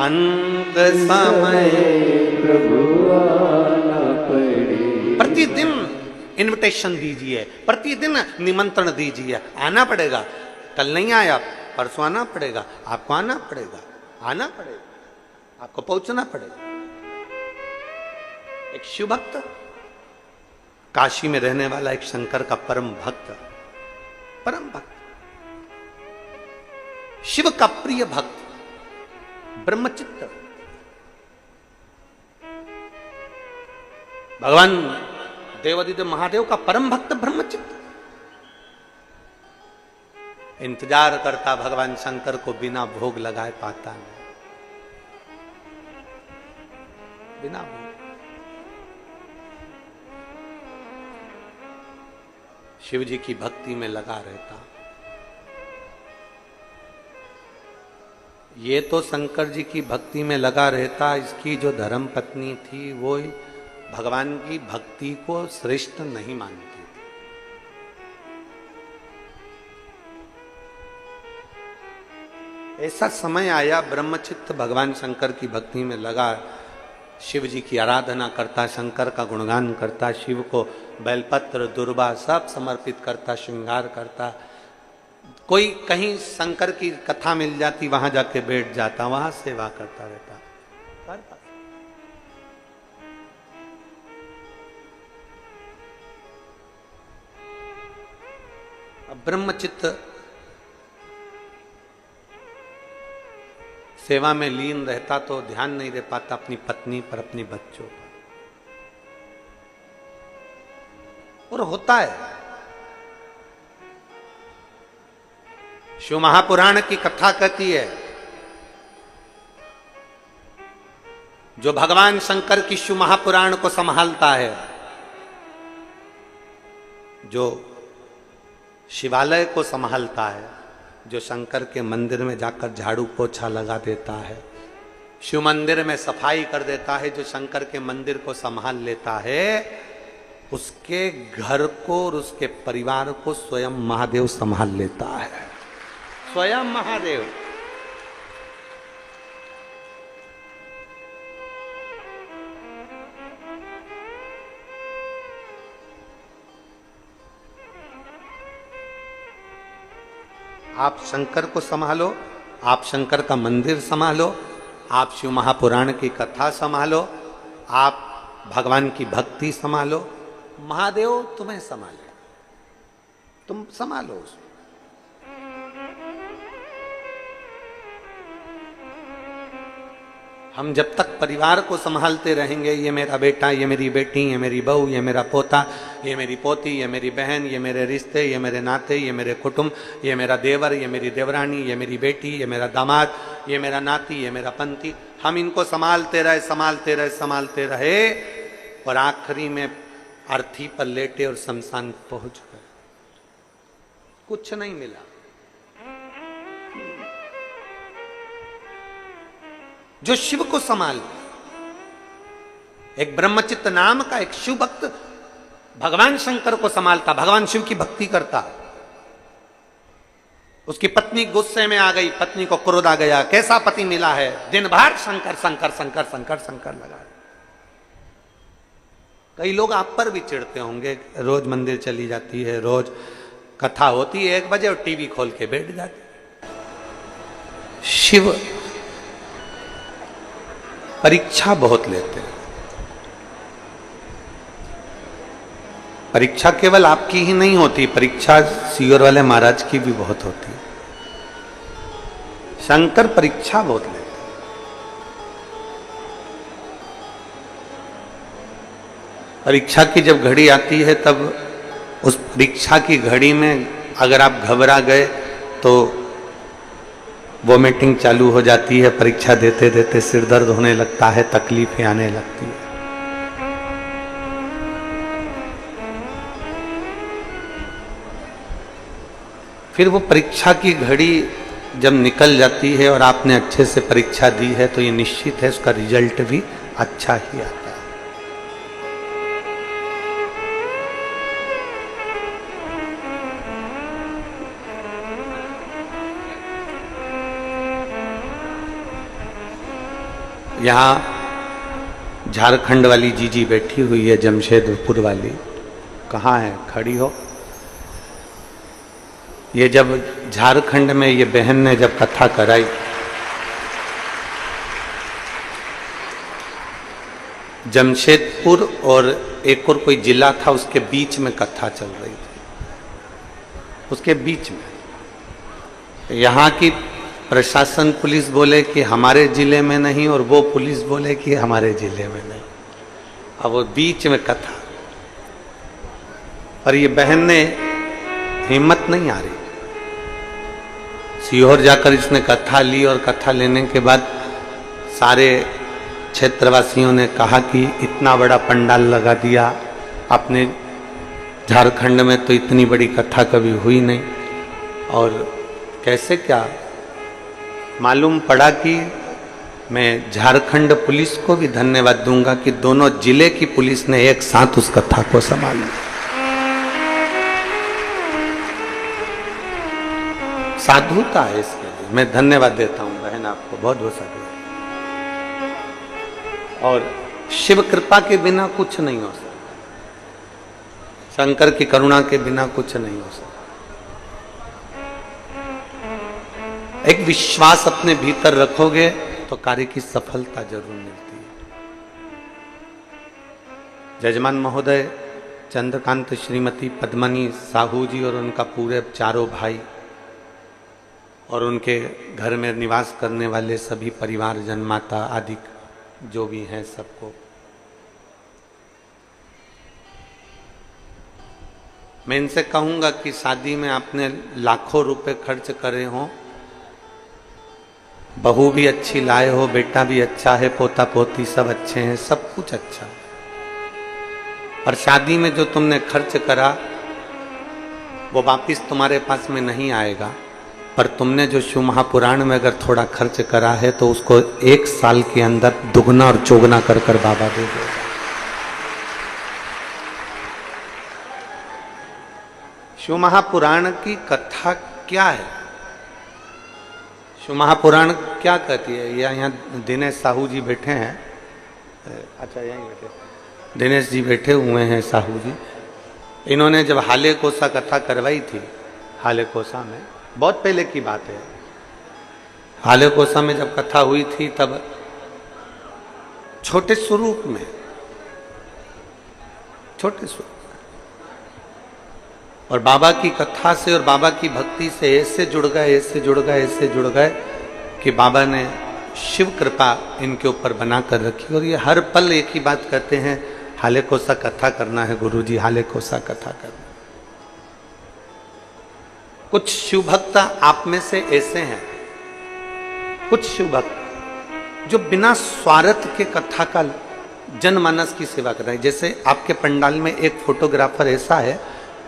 अंत समय प्रभु आना पड़ेगा। प्रतिदिन इनविटेशन दीजिए, प्रतिदिन निमंत्रण दीजिए, आना पड़ेगा। कल नहीं आया, परसों आना पड़ेगा, आपको आना पड़ेगा, आना पड़ेगा, आपको पहुंचना पड़ेगा। एक शिव भक्त, काशी में रहने वाला एक शंकर का परम भक्त, शिव का प्रिय भक्त, ब्रह्मचित्त। भगवान देवादिदेव महादेव का परम भक्त ब्रह्मचित्त इंतजार करता भगवान शंकर को, बिना भोग लगाए पाता नहीं, बिना भोग। शिव जी की भक्ति में लगा रहता। ये तो शंकर जी की भक्ति में लगा रहता, इसकी जो धर्म पत्नी थी वो भगवान की भक्ति को श्रेष्ठ नहीं मानती थी। ऐसा समय आया, ब्रह्मचित्त भगवान शंकर की भक्ति में लगा, शिव जी की आराधना करता, शंकर का गुणगान करता, शिव को बेलपत्र दुर्वा सब समर्पित करता, श्रृंगार करता। कोई कहीं शंकर की कथा मिल जाती, वहां जाके बैठ जाता, वहां सेवा करता रहता। अब ब्रह्मचित्त सेवा में लीन रहता तो ध्यान नहीं रह पाता अपनी पत्नी पर, अपनी बच्चों पर। और होता है, शिव महापुराण की कथा कहती है, जो भगवान शंकर की शिव महापुराण को संभालता है, जो शिवालय को संभालता है, जो शंकर के मंदिर में जाकर झाड़ू पोछा लगा देता है, शिव मंदिर में सफाई कर देता है, जो शंकर के मंदिर को संभाल लेता है, उसके घर को और उसके परिवार को स्वयं महादेव संभाल लेता है। स्वयं महादेव। आप शंकर को संभालो, आप शंकर का मंदिर संभालो, आप शिव महापुराण की कथा संभालो, आप भगवान की भक्ति संभालो, महादेव तुम्हें संभाले, तुम संभालो उसको। हम जब तक परिवार को संभालते रहेंगे, ये मेरा बेटा, ये मेरी बेटी, ये मेरी बहू, ये मेरा पोता, ये मेरी पोती, ये मेरी बहन, ये मेरे रिश्ते, ये मेरे नाते, ये मेरे कुटुंब, ये मेरा देवर, ये मेरी देवरानी, ये मेरी बेटी, ये मेरा दामाद, ये मेरा नाती, ये मेरा पंती, हम इनको संभालते रहे, संभालते रहे, संभालते रहे, और आखिरी में अर्थी पर लेटे और शमशान पहुंच गए, कुछ नहीं मिला। जो शिव को संभाल, एक ब्रह्मचित्त नाम का एक शिव भक्त भगवान शंकर को संभालता, भगवान शिव की भक्ति करता। उसकी पत्नी गुस्से में आ गई, पत्नी को क्रोध आ गया, कैसा पति मिला है, दिन भर शंकर शंकर शंकर शंकर शंकर लगा। कई लोग आप पर भी चिढ़ते होंगे, रोज मंदिर चली जाती है, रोज कथा होती है 1 बजे और टीवी खोल के बैठ जाती। शिव परीक्षा बहुत लेते हैं। परीक्षा केवल आपकी ही नहीं होती, परीक्षा सीवर वाले महाराज की भी बहुत होती है। शंकर परीक्षा बहुत लेते हैं। परीक्षा की जब घड़ी आती है, तब उस परीक्षा की घड़ी में अगर आप घबरा गए तो वोमिटिंग चालू हो जाती है, परीक्षा देते देते सिर दर्द होने लगता है, तकलीफें आने लगती है। फिर वो परीक्षा की घड़ी जब निकल जाती है और आपने अच्छे से परीक्षा दी है, तो ये निश्चित है उसका रिजल्ट भी अच्छा ही आता है। यहाँ झारखंड वाली जीजी बैठी हुई है, जमशेदपुर वाली, कहाँ है, खड़ी हो। ये जब झारखंड में ये बहन ने जब कथा कराई, जमशेदपुर और एक और कोई जिला था, उसके बीच में कथा चल रही थी, उसके बीच में यहाँ की प्रशासन पुलिस बोले कि हमारे जिले में नहीं, और वो पुलिस बोले कि हमारे जिले में नहीं। अब वो बीच में कथा, और ये बहन ने हिम्मत नहीं आ रही, सीहोर जाकर इसने कथा ली, और कथा लेने के बाद सारे क्षेत्रवासियों ने कहा कि इतना बड़ा पंडाल लगा दिया अपने झारखंड में, तो इतनी बड़ी कथा कभी हुई नहीं। और कैसे क्या मालूम पड़ा कि मैं झारखंड पुलिस को भी धन्यवाद दूंगा कि दोनों जिले की पुलिस ने एक साथ उस कथा को संभाला। साधुता है इसके लिए, मैं धन्यवाद देता हूं बहन, आपको बहुत बहुत साधु। और शिव कृपा के बिना कुछ नहीं हो सकता, शंकर की करुणा के बिना कुछ नहीं हो सकता। एक विश्वास अपने भीतर रखोगे तो कार्य की सफलता जरूर मिलती है। जजमान महोदय चंद्रकांत, श्रीमती पद्मनी साहू जी और उनका पूरे चारों भाई और उनके घर में निवास करने वाले सभी परिवार जन, माता आदि जो भी हैं, सबको मैं इनसे कहूंगा कि शादी में आपने लाखों रुपए खर्च करे हों, बहू भी अच्छी लाए हो, बेटा भी अच्छा है, पोता पोती सब अच्छे हैं, सब कुछ अच्छा है, और शादी में जो तुमने खर्च करा वो वापिस तुम्हारे पास में नहीं आएगा, पर तुमने जो शिव महापुराण में अगर थोड़ा खर्च करा है तो उसको 1 साल के अंदर दुगना और चौगुना कर कर बाबा दे देगा। शिव महापुराण की कथा क्या है? शिव महापुराण क्या कहती है? यहाँ दिनेश साहू जी बैठे हैं, अच्छा यहीं बैठे, दिनेश जी बैठे हुए हैं साहू जी। इन्होंने जब हाले कोसा कथा करवाई थी, हाले कोसा में, बहुत पहले की बात है, हाले कोसा में जब कथा हुई थी तब छोटे स्वरूप में, छोटे स्वरूप, और बाबा की कथा से और बाबा की भक्ति से ऐसे जुड़ गए, ऐसे जुड़ गए, ऐसे जुड़ गए कि बाबा ने शिव कृपा इनके ऊपर बना कर रखी। और ये हर पल एक ही बात कहते हैं, हाले कोसा कथा करना है गुरुजी, हाले कोसा कथा करना। कुछ शिव भक्त आप में से ऐसे हैं, कुछ शिव भक्त जो बिना स्वार्थ के कथा का जनमानस की सेवा कर रहे हैं। जैसे आपके पंडाल में एक फोटोग्राफर ऐसा है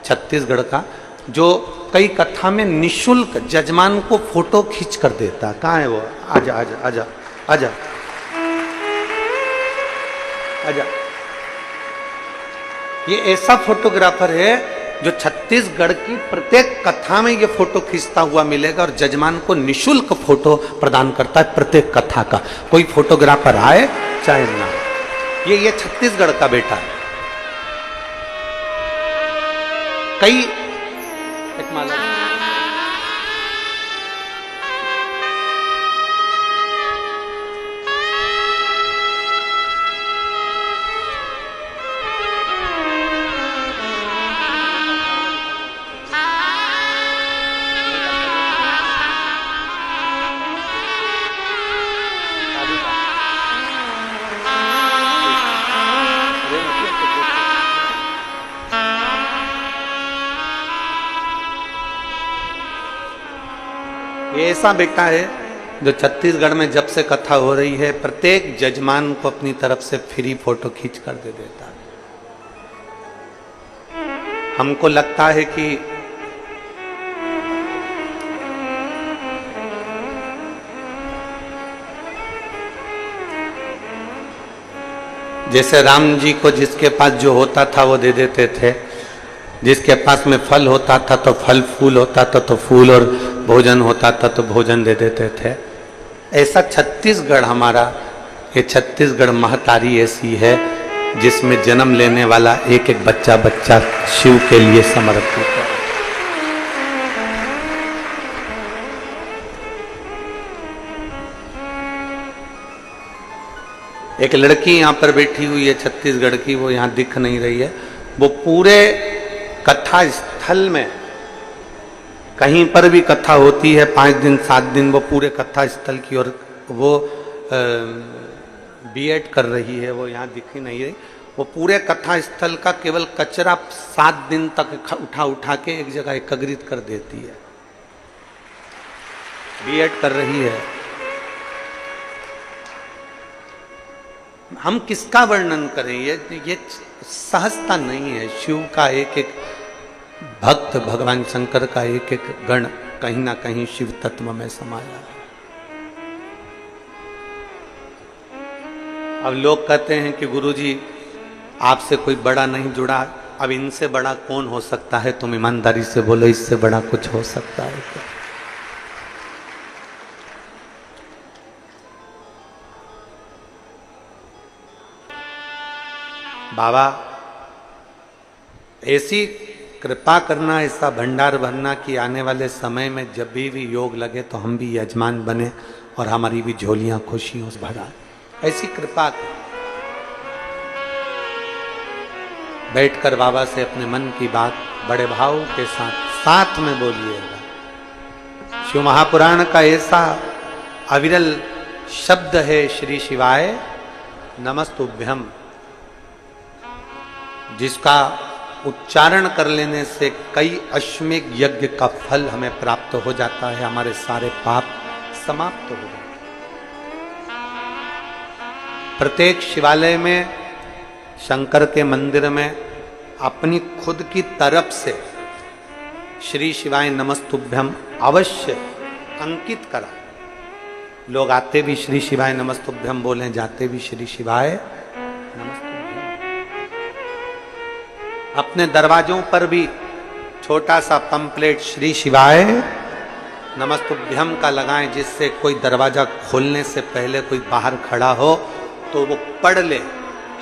छत्तीसगढ़ का, जो कई कथा में निशुल्क जजमान को फोटो खींच कर देता। कहाँ है वो? आजा आजा आजा आजा आजा। ये ऐसा फोटोग्राफर है जो छत्तीसगढ़ की प्रत्येक कथा में ये फोटो खींचता हुआ मिलेगा और जजमान को निशुल्क फोटो प्रदान करता है प्रत्येक कथा का, कोई फोटोग्राफर आए चाहे ना। ये छत्तीसगढ़ का बेटा है। कई एक माला ये ऐसा बेटा है जो छत्तीसगढ़ में जब से कथा हो रही है प्रत्येक जजमान को अपनी तरफ से फ्री फोटो खींच कर दे देता है। हमको लगता है कि जैसे राम जी को जिसके पास जो होता था वो दे देते थे, जिसके पास में फल होता था तो फल, फूल होता था तो फूल, और भोजन होता था तो भोजन दे देते थे। ऐसा छत्तीसगढ़ हमारा, ये छत्तीसगढ़ महतारी ऐसी है जिसमें जन्म लेने वाला एक एक बच्चा बच्चा शिव के लिए समर्पित है। एक लड़की यहाँ पर बैठी हुई है छत्तीसगढ़ की, वो यहाँ दिख नहीं रही है। वो पूरे कथा स्थल में कहीं पर भी कथा होती है 5 दिन 7 दिन, वो पूरे कथा स्थल की, और वो बीएड कर रही है, वो यहाँ दिख ही नहीं रही। वो पूरे कथा स्थल का केवल कचरा 7 दिन तक उठा उठा के एक जगह एकत्रित कर देती है। बीएड कर रही है। हम किसका वर्णन करें? ये सहजता नहीं है। शिव का एक एक भक्त, भगवान शंकर का एक एक गण कहीं ना कहीं शिव तत्व में समाया है। अब लोग कहते हैं कि गुरुजी आपसे कोई बड़ा नहीं जुड़ा, अब इनसे बड़ा कौन हो सकता है? तुम ईमानदारी से बोलो, इससे बड़ा कुछ हो सकता है क्या? बाबा ऐसी कृपा करना, ऐसा भंडार भरना कि आने वाले समय में जब भी योग लगे तो हम भी यजमान बने और हमारी भी झोलियां खुशियों से भरा। ऐसी कृपा कर। बैठकर बाबा से अपने मन की बात बड़े भाव के साथ में बोलिएगा। शिव महापुराण का ऐसा अविरल शब्द है श्री शिवाय नमस्तुभ्यम, जिसका उच्चारण कर लेने से कई अश्वमेध यज्ञ का फल हमें प्राप्त हो जाता है, हमारे सारे पाप समाप्त हो जाते हैं। प्रत्येक शिवालय में, शंकर के मंदिर में अपनी खुद की तरफ से श्री शिवाय नमस्तुभ्यम अवश्य अंकित करा। लोग आते भी श्री शिवाय नमस्तुभ्यम बोले, जाते भी श्री शिवाय नमस्तुभ्यम। अपने दरवाजों पर भी छोटा सा पंपलेट श्री शिवाय नमस्तुभ्यम का लगाएं, जिससे कोई दरवाजा खोलने से पहले कोई बाहर खड़ा हो तो वो पढ़ ले।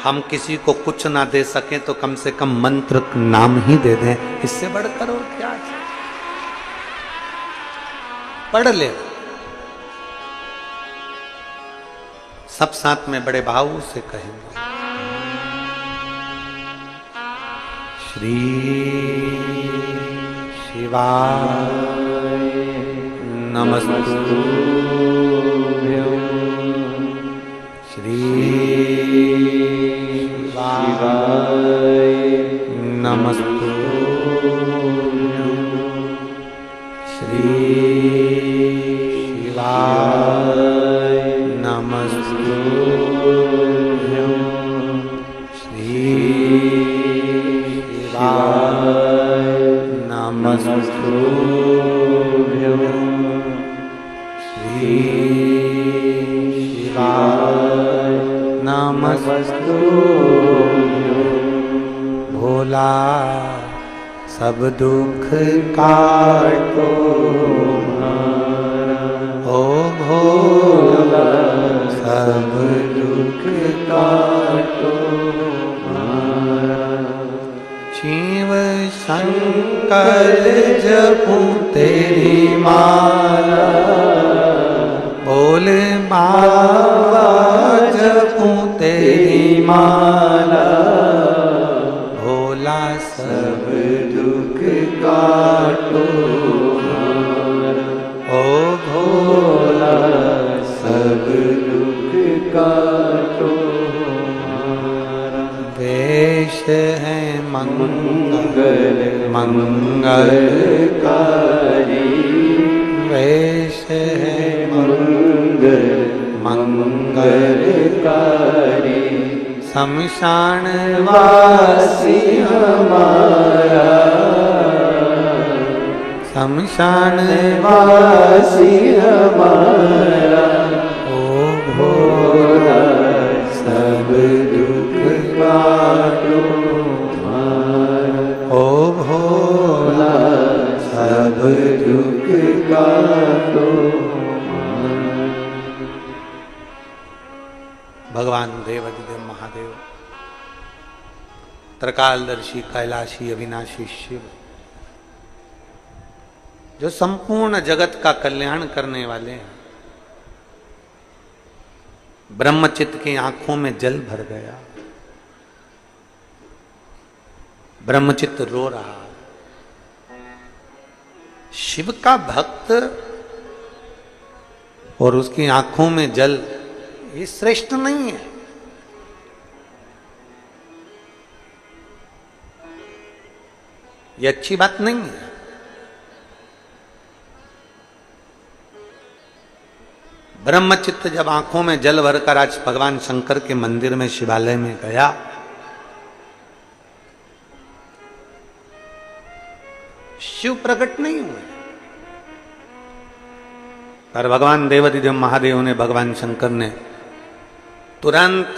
हम किसी को कुछ ना दे सकें तो कम से कम मंत्र नाम ही दे दें, इससे बढ़कर और क्या है? पढ़ ले। सब साथ में बड़े भाव से कहेंगे। श्री शिवाय नमस्तुभ्यं श्री शिवाय नमस्तुभ्यं श्री शिवाय नमस्तुभ्यं श्री शिवाय नमस्तुभ्यं श्री शिवाय नमस्तुभ्यं भोला सब दुख काटो ओ भोला सब दुख काटो शिव शंकर जपूं तेरी माला बोले बाबा जपूं तेरी माला भोला सब दुख काटो ओ भोला सब दुख काटो वेश है मंगल मंगलकारी वेश है मंगल मंगलकारी शमशान वासी हमारा शमशान वासी हमारा ओ भोला सब दुख काटो ओ भोला सब दुख काटो। भगवान देवाधिदेव महादेव त्रिकालदर्शी कैलाशी अविनाशी शिव जो संपूर्ण जगत का कल्याण करने वाले हैं, ब्रह्मचित्त की आंखों में जल भर गया, ब्रह्मचित्त रो रहा। शिव का भक्त और उसकी आंखों में जल, ये श्रेष्ठ नहीं है। ये अच्छी बात नहीं है। ब्रह्मचित्त जब आंखों में जल भरकर आज भगवान शंकर के मंदिर में शिवालय में गया, शिव प्रकट नहीं हुए, पर भगवान देवाधिदेव महादेव ने, भगवान शंकर ने तुरंत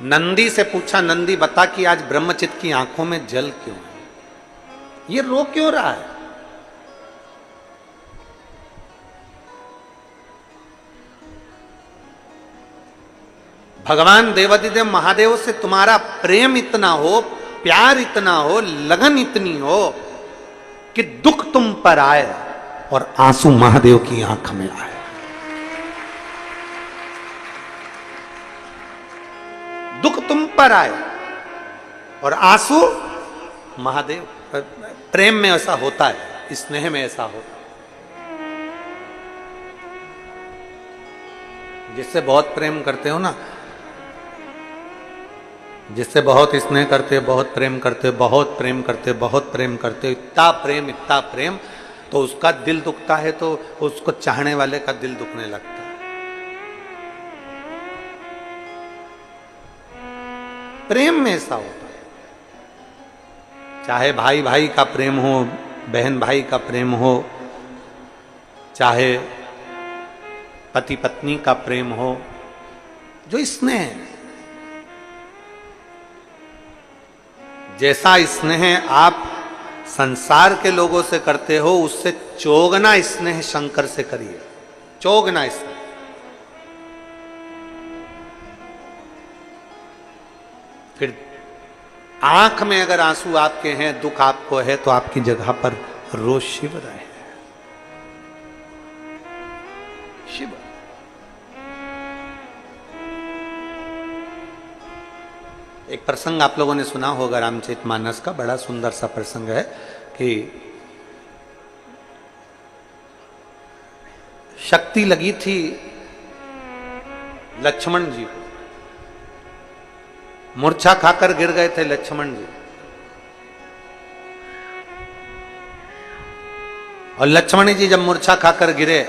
नंदी से पूछा, नंदी बता कि आज ब्रह्मचित्त की आंखों में जल क्यों है, ये रो क्यों रहा है। भगवान देवाधिदेव महादेव से तुम्हारा प्रेम इतना हो, प्यार इतना हो, लगन इतनी हो कि दुख तुम पर आए और आंसू महादेव की आंख में आए। दुख तुम पर आए और आंसू महादेव। प्रेम में ऐसा होता है, स्नेह में ऐसा होता है। जिससे बहुत प्रेम करते हो ना, जिससे बहुत स्नेह करते हो, बहुत प्रेम करते हो, बहुत प्रेम करते हो, बहुत प्रेम करते हो, इतना प्रेम, तो उसका दिल दुखता है तो उसको चाहने वाले का दिल दुखने लगता है। प्रेम में ऐसा होता है, चाहे भाई भाई का प्रेम हो, बहन भाई का प्रेम हो, चाहे पति पत्नी का प्रेम हो, जो स्नेह है, जैसा स्नेह आप संसार के लोगों से करते हो, उससे चौगना स्नेह शंकर से करिए, चौगना स्नेह। फिर आंख में अगर आंसू आपके हैं, दुख आपको है, तो आपकी जगह पर रोज शिव रहे, शिव। एक प्रसंग आप लोगों ने सुना होगा रामचरितमानस का, बड़ा सुंदर सा प्रसंग है कि शक्ति लगी थी लक्ष्मण जी को। मूर्छा खाकर गिर गए थे लक्ष्मण जी, और लक्ष्मण जी जब मूर्छा खाकर गिरे,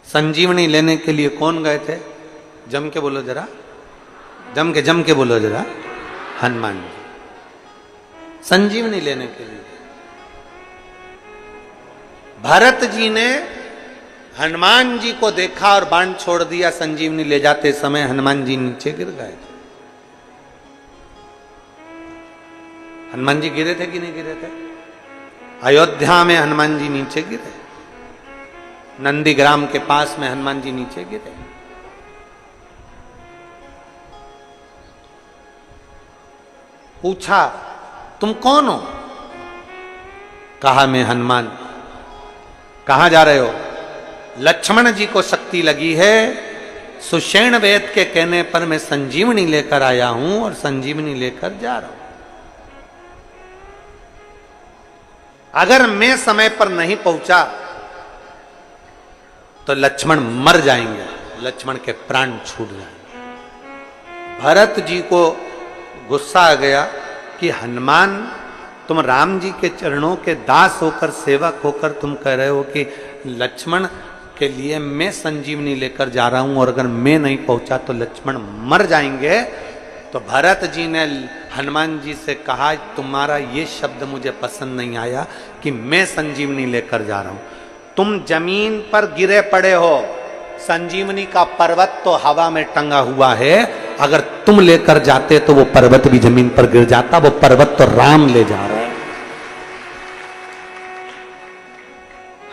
संजीवनी लेने के लिए कौन गए थे? जम के बोलो जरा, जम के बोलो जरा, हनुमान जी संजीवनी लेने के लिए। भरत जी ने हनुमान जी को देखा और बाण छोड़ दिया। संजीवनी ले जाते समय हनुमान जी नीचे गिर गए। हनुमान जी गिरे थे कि नहीं गिरे थे? अयोध्या में हनुमान जी नीचे गिरे, नंदीग्राम के पास में हनुमान जी नीचे गिरे। पूछा तुम कौन हो? कहा मैं हनुमान। कहां जा रहे हो? लक्ष्मण जी को शक्ति लगी है, सुषेण वेद के कहने पर मैं संजीवनी लेकर आया हूं और संजीवनी लेकर जा रहा हूं। अगर मैं समय पर नहीं पहुंचा तो लक्ष्मण मर जाएंगे, लक्ष्मण के प्राण छूट जाएंगे। भरत जी को गुस्सा आ गया कि हनुमान, तुम राम जी के चरणों के दास होकर, सेवक होकर तुम कह रहे हो कि लक्ष्मण के लिए मैं संजीवनी लेकर जा रहा हूं और अगर मैं नहीं पहुंचा तो लक्ष्मण मर जाएंगे। तो भरत जी ने हनुमान जी से कहा, तुम्हारा ये शब्द मुझे पसंद नहीं आया कि मैं संजीवनी लेकर जा रहा हूं। तुम जमीन पर गिरे पड़े हो, संजीवनी का पर्वत तो हवा में टंगा हुआ है, अगर तुम लेकर जाते तो वो पर्वत भी जमीन पर गिर जाता। वो पर्वत तो राम ले जा रहे हैं।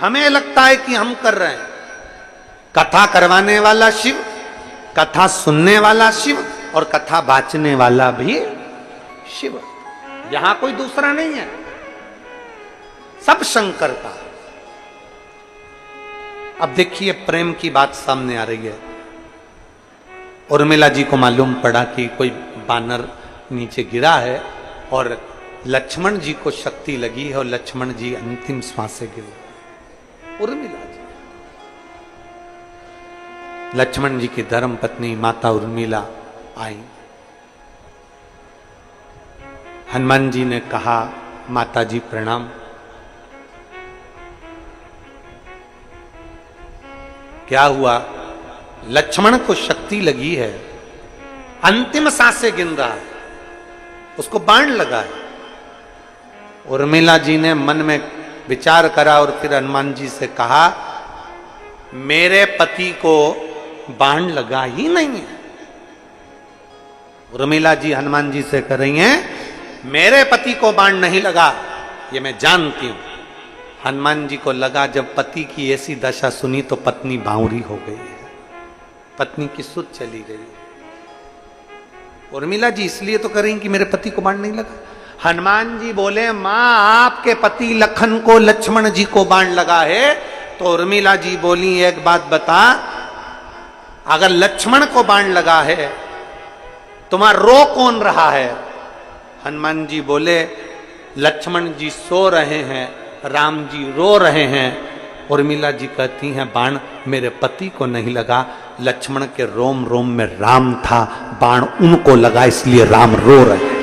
हमें लगता है कि हम कर रहे हैं। कथा करवाने वाला शिव, कथा सुनने वाला शिव और कथा बांचने वाला भी शिव, यहां कोई दूसरा नहीं है, सब शंकर का। अब देखिए प्रेम की बात सामने आ रही है। उर्मिला जी को मालूम पड़ा कि कोई बानर नीचे गिरा है और लक्ष्मण जी को शक्ति लगी है और लक्ष्मण जी अंतिम श्वास से गिरे। उर्मिला जी, लक्ष्मण जी की धर्म पत्नी माता उर्मिला आई। हनुमान जी ने कहा, माता जी प्रणाम। क्या हुआ? लक्ष्मण को शक्ति लगी है, अंतिम सांसें गिन रहा है, उसको बाण लगा है। उर्मिला जी ने मन में विचार करा और फिर हनुमान जी से कहा, मेरे पति को बाण लगा ही नहीं है। उर्मिला जी हनुमान जी से कह रही हैं, मेरे पति को बाण नहीं लगा, ये मैं जानती हूं। हनुमान जी को लगा जब पति की ऐसी दशा सुनी तो पत्नी बावरी हो गई है, पत्नी की सुध चली गई। उर्मिला जी इसलिए तो कर रही कि मेरे पति को बाण नहीं लगा। हनुमान जी बोले, मां आपके पति लखन को लक्ष्मण जी को बाण लगा है। तो उर्मिला जी बोली, एक बात बता, अगर लक्ष्मण को बाण लगा है तुम्हारा रो कौन रहा है? हनुमान जी बोले, लक्ष्मण जी सो रहे हैं, राम जी रो रहे हैं। उर्मिला जी कहती हैं, बाण मेरे पति को नहीं लगा, लक्ष्मण के रोम रोम में राम था, बाण उनको लगा इसलिए राम रो रहे हैं।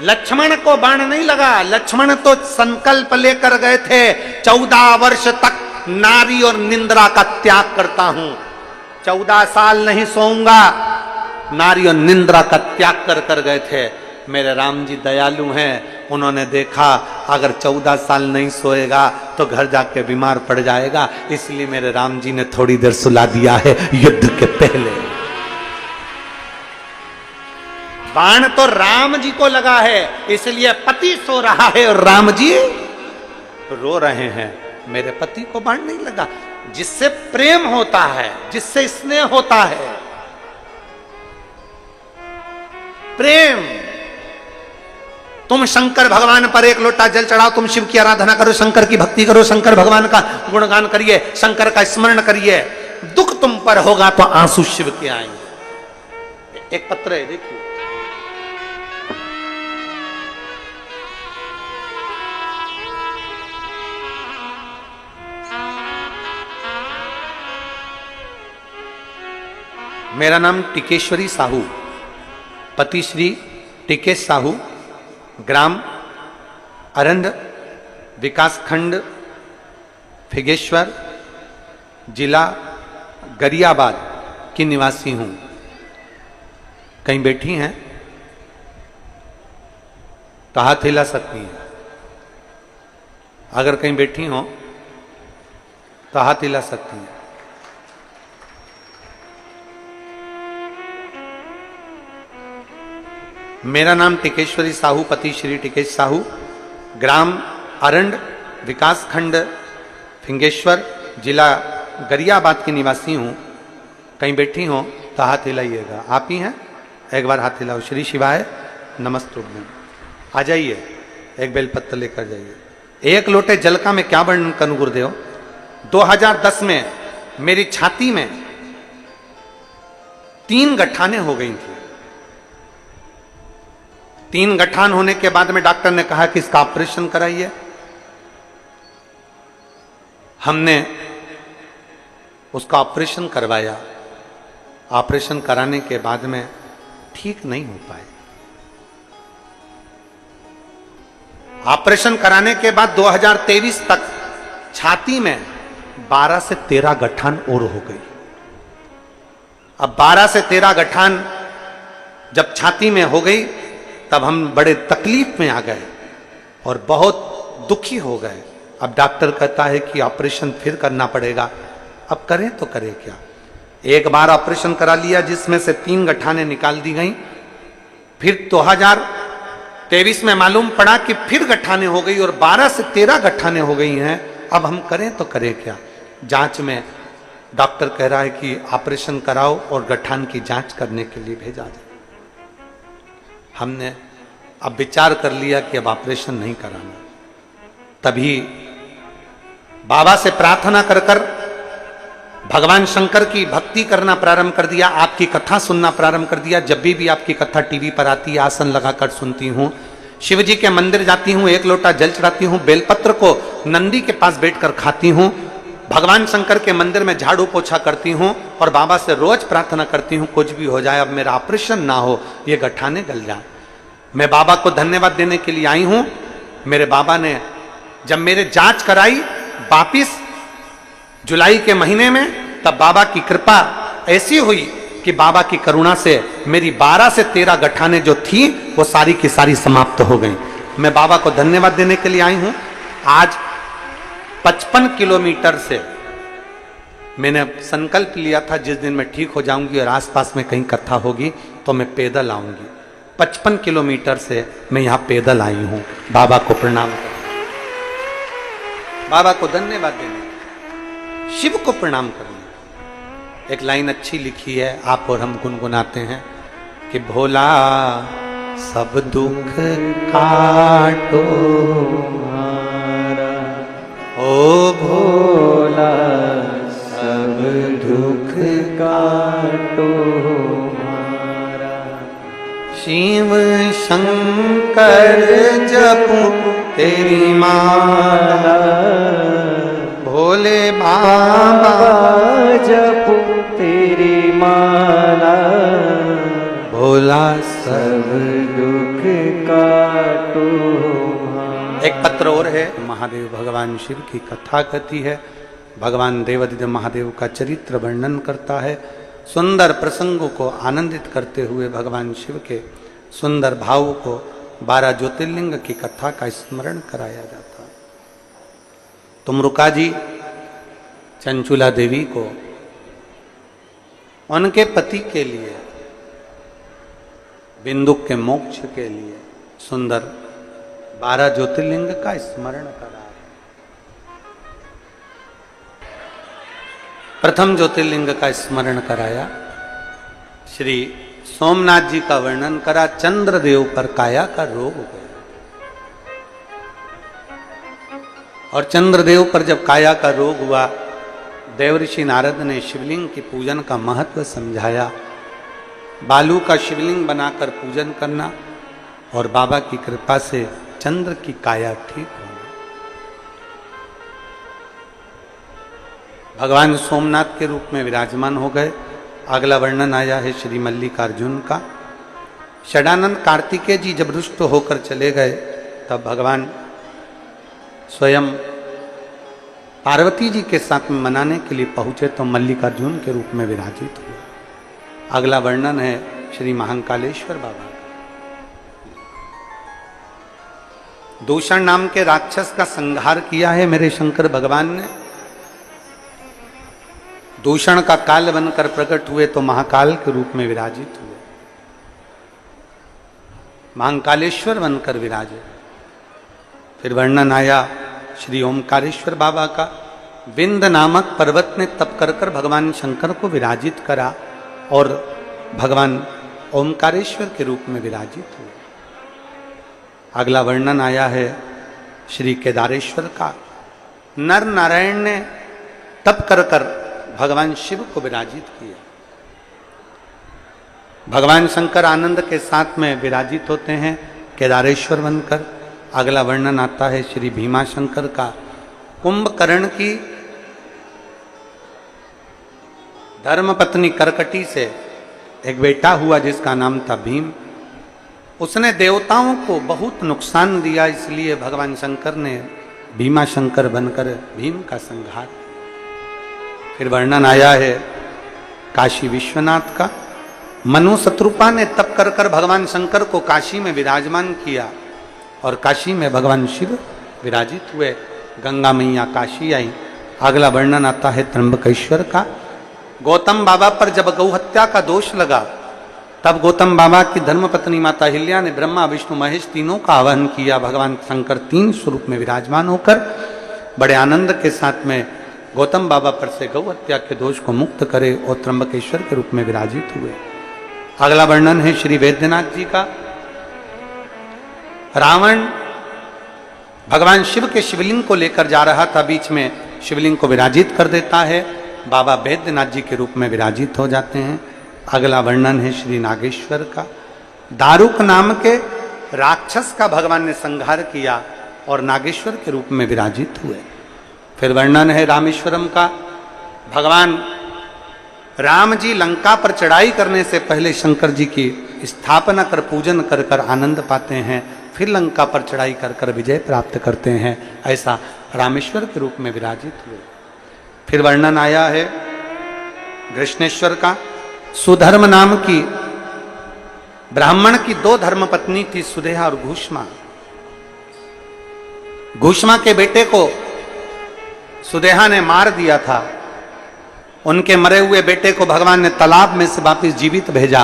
लक्ष्मण को बाण नहीं लगा, लक्ष्मण तो संकल्प लेकर गए थे 14 वर्ष तक नारी और निंद्रा का त्याग करता हूं, 14 साल नहीं सोऊंगा, नारी और निंद्रा का त्याग कर कर गए थे। मेरे राम जी दयालु हैं, उन्होंने देखा अगर 14 साल नहीं सोएगा तो घर जाके बीमार पड़ जाएगा, इसलिए मेरे राम जी ने थोड़ी देर सुला दिया है युद्ध के पहले। बाण तो राम जी को लगा है, इसलिए पति सो रहा है और राम जी रो रहे हैं। मेरे पति को बाण नहीं लगा। जिससे प्रेम होता है, जिससे स्नेह होता है, प्रेम। तुम शंकर भगवान पर एक लोटा जल चढ़ाओ, तुम शिव की आराधना करो, शंकर की भक्ति करो, शंकर भगवान का गुणगान करिए, शंकर का स्मरण करिए, दुख तुम पर होगा तो आंसू शिव के आएंगे। एक पत्र है, देखिए, मेरा नाम टिकेश्वरी साहू, पति श्री टिकेश साहू, ग्राम अरंड, विकास खंड फिगेश्वर, जिला गरियाबाद की निवासी हूं। कहीं बैठी हैं तो हाथ हिला सकती हैं। अगर कहीं बैठी हो तो हाथ हिला सकती हैं। मेरा नाम टिकेश्वरी साहू, पति श्री टिकेश साहू, ग्राम अरंड, विकास खंड फिंगेश्वर, जिला गरियाबाद की निवासी हूं। कहीं बैठी हो तो हाथ हिलाइएगा। आप ही हैं? एक बार हाथ हिलाओ। श्री शिवाय नमस्तुभ्यं। आ जाइए, एक बेलपत्र लेकर जाइए। एक लोटे जल का मैं क्या वर्णन करूं गुरुदेव। 2010 में मेरी छाती में 3 गठाने हो गई थी। 3 गठान होने के बाद में डॉक्टर ने कहा कि इसका ऑपरेशन कराइए। हमने उसका ऑपरेशन करवाया। ऑपरेशन कराने के बाद में ठीक नहीं हो पाए। ऑपरेशन कराने के बाद 2023 तक छाती में 12 से 13 गठान और हो गई। अब 12 से 13 गठान जब छाती में हो गई तब हम बड़े तकलीफ में आ गए और बहुत दुखी हो गए। अब डॉक्टर कहता है कि ऑपरेशन फिर करना पड़ेगा। अब करें तो करें क्या। एक बार ऑपरेशन करा लिया जिसमें से 3 गठाने निकाल दी गई। फिर 2023 में मालूम पड़ा कि फिर गठाने हो गई और 12 से 13 गठाने हो गई हैं। अब हम करें तो करें क्या। जांच में डॉक्टर कह रहा है कि ऑपरेशन कराओ और गठान की जांच करने के लिए भेजा जाए। हमने अब विचार कर लिया कि अब ऑपरेशन नहीं कराना। तभी बाबा से प्रार्थना कर कर भगवान शंकर की भक्ति करना प्रारंभ कर दिया। आपकी कथा सुनना प्रारंभ कर दिया। जब भी आपकी कथा टीवी पर आती है आसन लगाकर सुनती हूं। शिव जी के मंदिर जाती हूं, एक लोटा जल चढ़ाती हूं, बेलपत्र को नंदी के पास बैठकर खाती हूं, भगवान शंकर के मंदिर में झाड़ू पोछा करती हूं और बाबा से रोज प्रार्थना करती हूं कुछ भी हो जाए अब मेरा ऑपरेशन ना हो, ये गठाने गल जाए। मैं बाबा को धन्यवाद देने के लिए आई हूं। मेरे बाबा ने जब मेरे जांच कराई वापिस जुलाई के महीने में, तब बाबा की कृपा ऐसी हुई कि बाबा की करुणा से मेरी 12 से 13 गठाने जो थी वो सारी की सारी समाप्त हो गई। मैं बाबा को धन्यवाद देने के लिए आई हूं। आज 55 किलोमीटर से मैंने संकल्प लिया था जिस दिन मैं ठीक हो जाऊंगी और आसपास में कहीं कथा होगी तो मैं पैदल आऊंगी। 55 किलोमीटर से मैं यहां पैदल आई हूं बाबा को प्रणाम करने, बाबा को धन्यवाद देने, शिव को प्रणाम करने। एक लाइन अच्छी लिखी है, आप और हम गुनगुनाते हैं कि भोला सब दुख काटो हमारा, ओ भोला सब दुख काटो हमारा, शिव शंकर जपू तेरी माला, भोले बाबा जपू तेरी माला, भोला सब दुख काटो हमारा। एक पत्र और है, महादेव भगवान शिव की कथा कहती है। भगवान देवादिदेव महादेव का चरित्र वर्णन करता है। सुंदर प्रसंगों को आनंदित करते हुए भगवान शिव के सुंदर भाव को 12 ज्योतिर्लिंग की कथा का स्मरण कराया जाता है। तुमरुका जी चंचुला देवी को उनके पति के लिए बिंदुक के मोक्ष के लिए सुंदर 12 ज्योतिर्लिंग का स्मरण करा। प्रथम ज्योतिर्लिंग का स्मरण कराया, श्री सोमनाथ जी का वर्णन करा। चंद्रदेव पर काया का रोग हो गया और चंद्रदेव पर जब काया का रोग हुआ, देवऋषि नारद ने शिवलिंग की पूजन का महत्व समझाया। बालू का शिवलिंग बनाकर पूजन करना और बाबा की कृपा से चंद्र की काया ठीक होना। भगवान सोमनाथ के रूप में विराजमान हो गए। अगला वर्णन आया है श्री मल्लिकार्जुन का। षडानंद कार्तिकेय जी जब रुष्ट होकर चले गए तब भगवान स्वयं पार्वती जी के साथ में मनाने के लिए पहुंचे तो मल्लिकार्जुन के रूप में विराजित हुए। अगला वर्णन है श्री महाकालेश्वर बाबा का। दूषण नाम के राक्षस का संहार किया है मेरे शंकर भगवान ने। दूषण का काल बनकर प्रकट हुए तो महाकाल के रूप में विराजित हुए, महाकालेश्वर बनकर विराजे। फिर वर्णन आया श्री ओमकारेश्वर बाबा का। विंध्य नामक पर्वत ने तप कर कर भगवान शंकर को विराजित करा और भगवान ओमकारेश्वर के रूप में विराजित हुए। अगला वर्णन आया है श्री केदारेश्वर का। नर नारायण ने तप कर कर भगवान शिव को विराजित किया। भगवान शंकर आनंद के साथ में विराजित होते हैं केदारेश्वर बनकर। अगला वर्णन आता है श्री भीमा शंकर का। कुंभकर्ण की धर्मपत्नी करकटी से एक बेटा हुआ जिसका नाम था भीम। उसने देवताओं को बहुत नुकसान दिया, इसलिए भगवान शंकर ने भीमा शंकर बनकर भीम का संहार। फिर वर्णन आया है काशी विश्वनाथ का। मनु शत्रुपा ने तप कर कर भगवान शंकर को काशी में विराजमान किया और काशी में भगवान शिव विराजित हुए। गंगा मैया काशी आई। अगला वर्णन आता है त्र्यंबकेश्वर का। गौतम बाबा पर जब गौ हत्या का दोष लगा तब गौतम बाबा की धर्मपत्नी माता हिल्या ने ब्रह्मा विष्णु महेश तीनों का आवाहन किया। भगवान शंकर 3 स्वरूप में विराजमान होकर बड़े आनंद के साथ में गौतम बाबा पर से गौ हत्या के दोष को मुक्त करे और त्र्यंबकेश्वर के रूप में विराजित हुए। अगला वर्णन है श्री वैद्यनाथ जी का। रावण भगवान शिव के शिवलिंग को लेकर जा रहा था, बीच में शिवलिंग को विराजित कर देता है। बाबा वैद्यनाथ जी के रूप में विराजित हो जाते हैं। अगला वर्णन है श्री नागेश्वर का। दारुक नाम के राक्षस का भगवान ने संहार किया और नागेश्वर के रूप में विराजित हुए। फिर वर्णन है रामेश्वरम का। भगवान राम जी लंका पर चढ़ाई करने से पहले शंकर जी की स्थापना कर पूजन कर कर आनंद पाते हैं, फिर लंका पर चढ़ाई कर कर विजय प्राप्त करते हैं। ऐसा रामेश्वर के रूप में विराजित हुए। फिर वर्णन आया है कृष्णेश्वर का। सुधर्म नाम की ब्राह्मण की 2 धर्मपत्नी थी, सुदेहा और घूष्मा। घूष्मा के बेटे को सुदेहा ने मार दिया था। उनके मरे हुए बेटे को भगवान ने तालाब में से वापिस जीवित भेजा।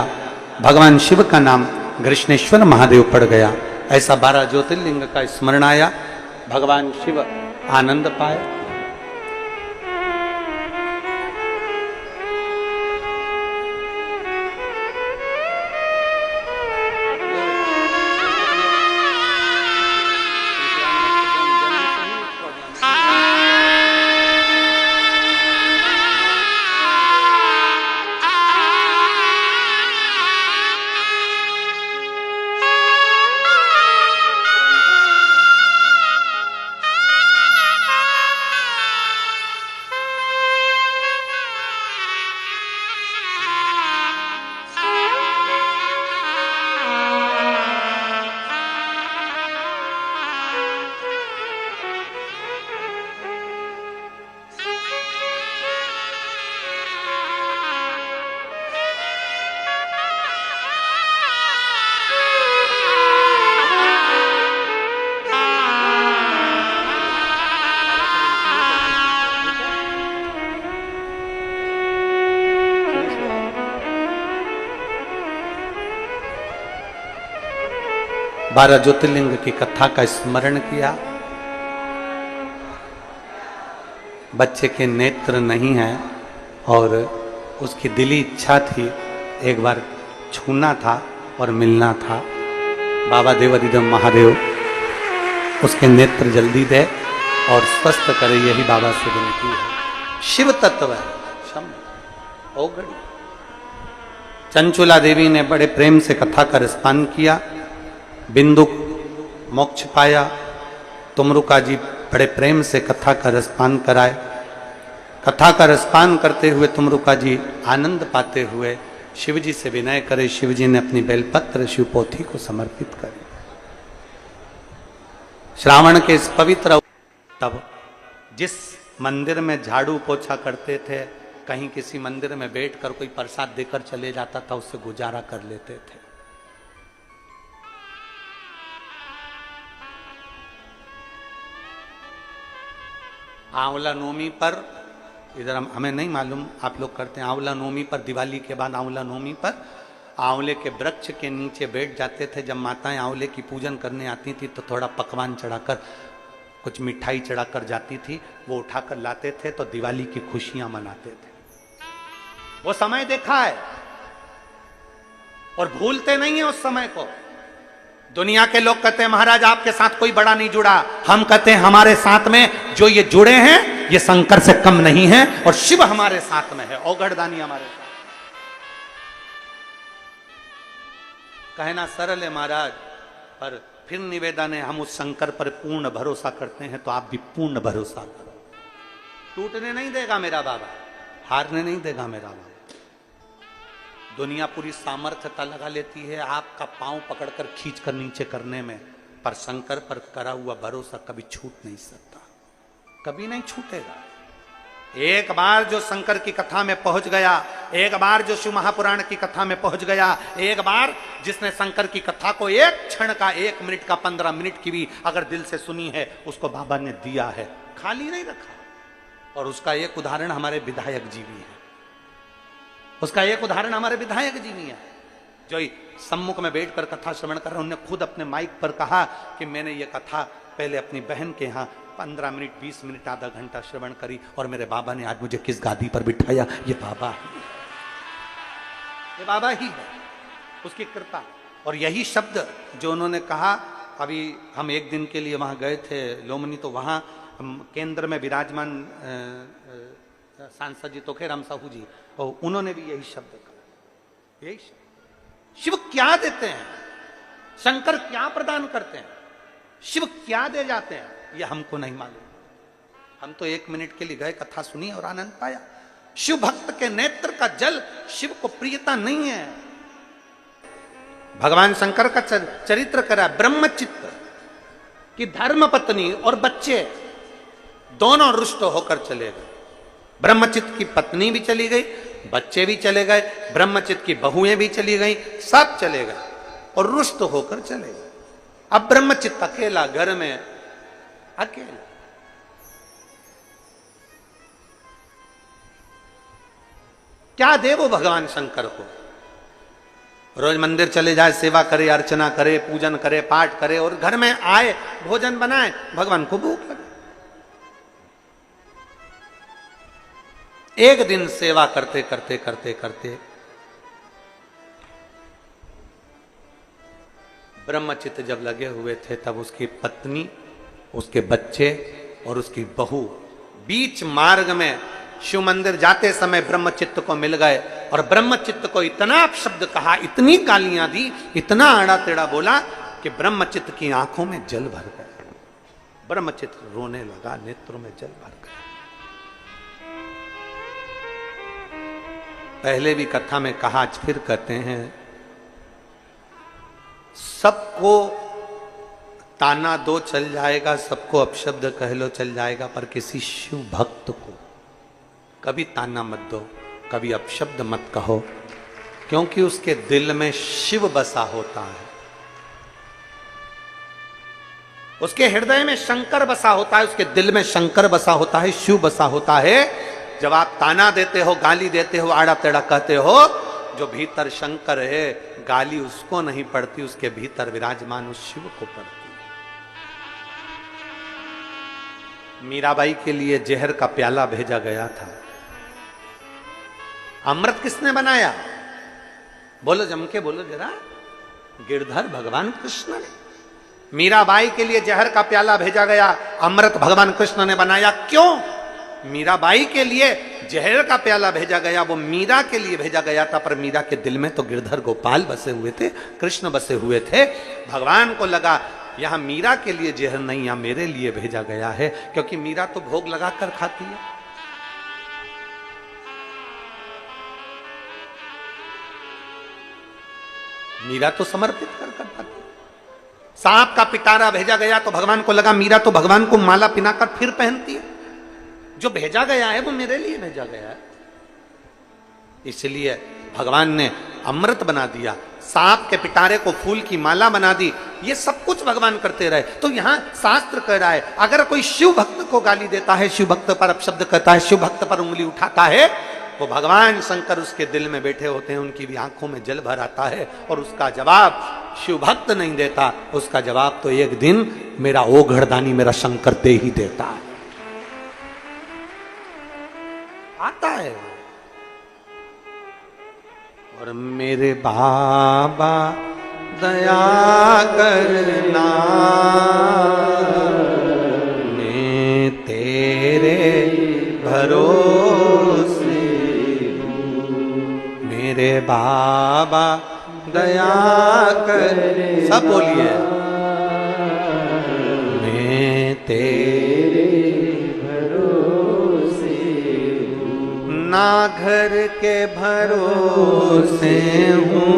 भगवान शिव का नाम कृष्णेश्वर महादेव पड़ गया। ऐसा 12 ज्योतिर्लिंग का स्मरण आया। भगवान शिव आनंद पाए। बारह ज्योतिर्लिंग की कथा का स्मरण किया। बच्चे के नेत्र नहीं है और उसकी दिली इच्छा थी एक बार छूना था और मिलना था। बाबा देवादिदेव महादेव उसके नेत्र जल्दी दे और स्वस्थ करे, यही बाबा से विनती है। शिव तत्व है शम ओगड़ी। चंचुला देवी ने बड़े प्रेम से कथा का रसपान किया, बिंदु मोक्ष पाया। तुमरुका जी बड़े प्रेम से कथा का रसपान कराए। कथा का रसपान करते हुए तुमरुका जी आनंद पाते हुए शिव जी से विनय करे। शिव जी ने अपनी बेलपत्र शिवपोथी को समर्पित करी। श्रावण के इस पवित्र तब जिस मंदिर में झाड़ू पोछा करते थे, कहीं किसी मंदिर में बैठकर कोई प्रसाद देकर चले जाता था, उससे गुजारा कर लेते थे। आंवला नवमी पर, इधर हमें नहीं मालूम, आप लोग करते हैं आंवला नवमी पर, दिवाली के बाद आंवला नवमी पर आंवले के वृक्ष के नीचे बैठ जाते थे। जब माताएं आंवले की पूजन करने आती थी तो थोड़ा पकवान चढ़ाकर, कुछ मिठाई चढ़ाकर जाती थी, वो उठाकर लाते थे तो दिवाली की खुशियां मनाते थे। वो समय देखा है और भूलते नहीं है उस समय को। दुनिया के लोग कहते हैं महाराज आपके साथ कोई बड़ा नहीं जुड़ा, हम कहते हैं हमारे साथ में जो ये जुड़े हैं ये शंकर से कम नहीं है और शिव हमारे साथ में है, औगड़दानी हमारे साथ। कहना सरल है महाराज, पर फिर निवेदन है, हम उस शंकर पर पूर्ण भरोसा करते हैं तो आप भी पूर्ण भरोसा करो। टूटने नहीं देगा मेरा बाबा, हारने नहीं देगा मेरा बाबा। दुनिया पूरी सामर्थ्यता लगा लेती है आपका पांव पकड़कर खींच कर नीचे करने में, पर शंकर पर करा हुआ भरोसा कभी छूट नहीं सकता, कभी नहीं छूटेगा। एक बार जो शंकर की कथा में पहुंच गया, एक बार जो शिव महापुराण की कथा में पहुंच गया, एक बार जिसने शंकर की कथा को एक क्षण का, 1 मिनट का, 15 मिनट की भी अगर दिल से सुनी है, उसको बाबा ने दिया है, खाली नहीं रखा। और उसका एक उदाहरण हमारे विधायक जी भी है, उसका एक उदाहरण हमारे विधायक जी भी है, जो सम्मुख में बैठकर कथा श्रवण कर रहे हैं। उन्होंने खुद अपने माइक पर कहा कि मैंने ये कथा पहले अपनी बहन के यहाँ 15 मिनट, 20 मिनट, आधा घंटा श्रवण करी और मेरे बाबा ने आज मुझे किस गादी पर बिठाया, ये बाबा ही, ये बाबा ही है, उसकी कृपा। और यही शब्द जो उन्होंने कहा, अभी हम एक दिन के लिए वहां गए थे लोमनी, तो वहां केंद्र में विराजमान सांसद जी तोखेराम साहू जी, और उन्होंने भी यही शब्द कहा, यही शब्द। शिव क्या देते हैं, शंकर क्या प्रदान करते हैं, शिव क्या दे जाते हैं, ये हमको नहीं मालूम। हम तो 1 मिनट के लिए गए, कथा सुनी और आनंद पाया। शिव भक्त के नेत्र का जल शिव को प्रियता नहीं है। भगवान शंकर का चरित्र करा, ब्रह्मचित्त की धर्म पत्नी और बच्चे दोनों रुष्ट होकर चले गए। ब्रह्मचित्त की पत्नी भी चली गई, बच्चे भी चले गए, ब्रह्मचित्त की बहुएं भी चली गई, सब चले गए और रुष्ट होकर चले गए। अब ब्रह्मचित्त अकेला घर में, अकेला। क्या दे वो भगवान शंकर को? रोज मंदिर चले जाए, सेवा करे, अर्चना करे, पूजन करे, पाठ करे और घर में आए, भोजन बनाए, भगवान को भूख लगे। एक दिन सेवा करते करते करते करते ब्रह्मचित्त जब लगे हुए थे, तब उसकी पत्नी, उसके बच्चे और उसकी बहू बीच मार्ग में शिव मंदिर जाते समय ब्रह्मचित्त को मिल गए और ब्रह्मचित्त को इतना शब्द कहा, इतनी गालियां दी, इतना आड़ा टेढ़ा बोला कि ब्रह्मचित्त की आंखों में जल भर गया। ब्रह्मचित्त रोने लगा, नेत्रों में जल भर गया। पहले भी कथा में कहा, आज फिर कहते हैं, सबको ताना दो चल जाएगा, सबको अपशब्द कह लो चल जाएगा, पर किसी शिव भक्त को कभी ताना मत दो, कभी अपशब्द मत कहो, क्योंकि उसके दिल में शिव बसा होता है, उसके हृदय में शंकर बसा होता है, उसके दिल में शंकर बसा होता है, शिव बसा होता है। जब आप ताना देते हो, गाली देते हो, आड़ा तेड़ा कहते हो, जो भीतर शंकर है, गाली उसको नहीं पड़ती, उसके भीतर विराजमान उस शिव को पड़ती। मीराबाई के लिए जहर का प्याला भेजा गया था, अमृत किसने बनाया? बोलो, जम के बोलो जरा। गिरधर भगवान कृष्ण ने। मीराबाई के लिए जहर का प्याला भेजा गया, अमृत भगवान कृष्ण ने बनाया। क्यों? मीराबाई के लिए जहर का प्याला भेजा गया, वो मीरा के लिए भेजा गया था, पर मीरा के दिल में तो गिरधर गोपाल बसे हुए थे, कृष्ण बसे हुए थे। भगवान को लगा यहां मीरा के लिए जहर नहीं, यहां मेरे लिए भेजा गया है, क्योंकि मीरा तो भोग लगा कर खाती है। मीरा तो समर्पित कर करता था। सांप का पिटारा भेजा गया तो भगवान को लगा मीरा तो भगवान को माला पिनाकर फिर पहनती है, जो भेजा गया है वो मेरे लिए भेजा गया है। इसलिए भगवान ने अमृत बना दिया, सांप के पिटारे को फूल की माला बना दी। ये सब कुछ भगवान करते रहे। तो यहां शास्त्र कह रहा है अगर कोई शिव भक्त को गाली देता है, शिव भक्त पर अपशब्द कहता है, शिव भक्त पर उंगली उठाता है, वो भगवान शंकर उसके दिल में बैठे होते हैं, उनकी भी आंखों में जल भर आता है और उसका जवाब शिव भक्त नहीं देता, उसका जवाब तो एक दिन मेरा ओघड़दानी मेरा शंकर दे ही देता है। आता है। और मेरे बाबा दया करना, मैं तेरे भरोसे हूँ। मेरे बाबा दया कर, सब बोलिए, मैं तेरे ना घर के भरोसे हूँ,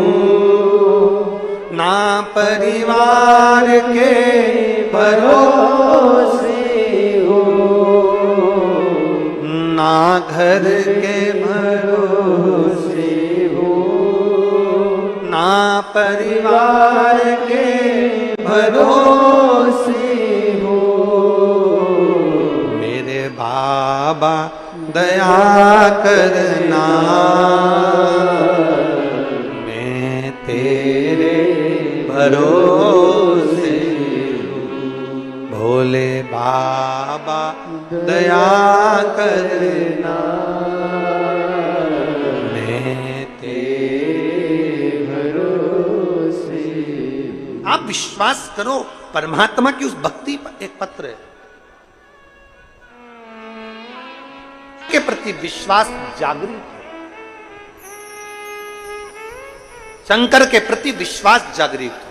ना परिवार के भरोसे हूँ, ना घर के भरोसे हूँ, ना परिवार के भरोसे हूँ। मेरे बाबा दया करना, मैं तेरे भरोसे हूँ। भोले बाबा दया करना, मैं तेरे भरोसे हूँ। आप विश्वास करो, परमात्मा की उस भक्ति पर एक पत्र है के प्रति विश्वास जागृत हो, शंकर के प्रति विश्वास जागृत हो।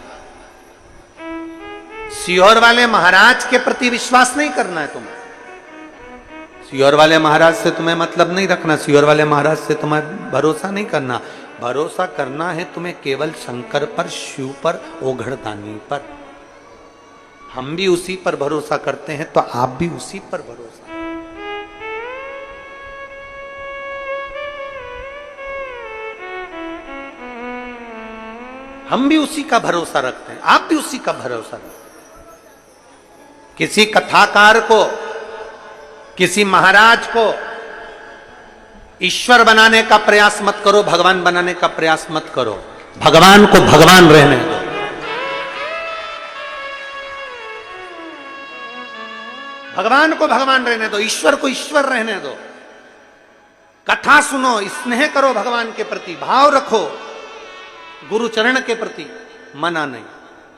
सीहोर वाले महाराज के प्रति विश्वास नहीं करना है तुम्हें, सीहोर वाले महाराज से तुम्हें मतलब नहीं रखना, सीहोर वाले महाराज से तुम्हें भरोसा नहीं करना। भरोसा करना है तुम्हें केवल शंकर पर, शिव पर, ओघड़दानी पर। हम भी उसी पर भरोसा करते हैं तो आप भी उसी पर भरोसा। हम भी उसी का भरोसा रखते हैं, आप भी उसी का भरोसा रखते हैं। किसी कथाकार को, किसी महाराज को ईश्वर बनाने का प्रयास मत करो, भगवान बनाने का प्रयास मत करो। भगवान को भगवान रहने दो। भगवान को भगवान रहने दो, ईश्वर को ईश्वर रहने दो। कथा सुनो, स्नेह करो, भगवान के प्रति भाव रखो, गुरु चरण के प्रति मना नहीं,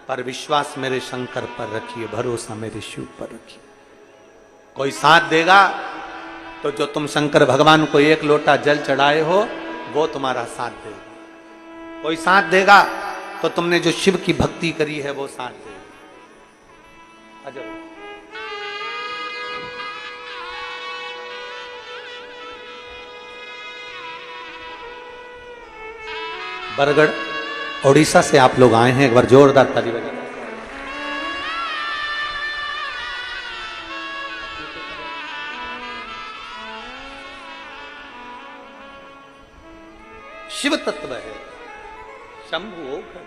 पर विश्वास मेरे शंकर पर रखिए, भरोसा मेरे शिव पर रखिए। कोई साथ देगा तो जो तुम शंकर भगवान को एक लोटा जल चढ़ाए हो वो तुम्हारा साथ देगा। कोई साथ देगा तो तुमने जो शिव की भक्ति करी है वो साथ देगा। अजब। बरगढ़ ओडिशा से आप लोग आए हैं, एक बार जोरदार ताली बजाएं। शिव तत्व है, शंभु ओघड़।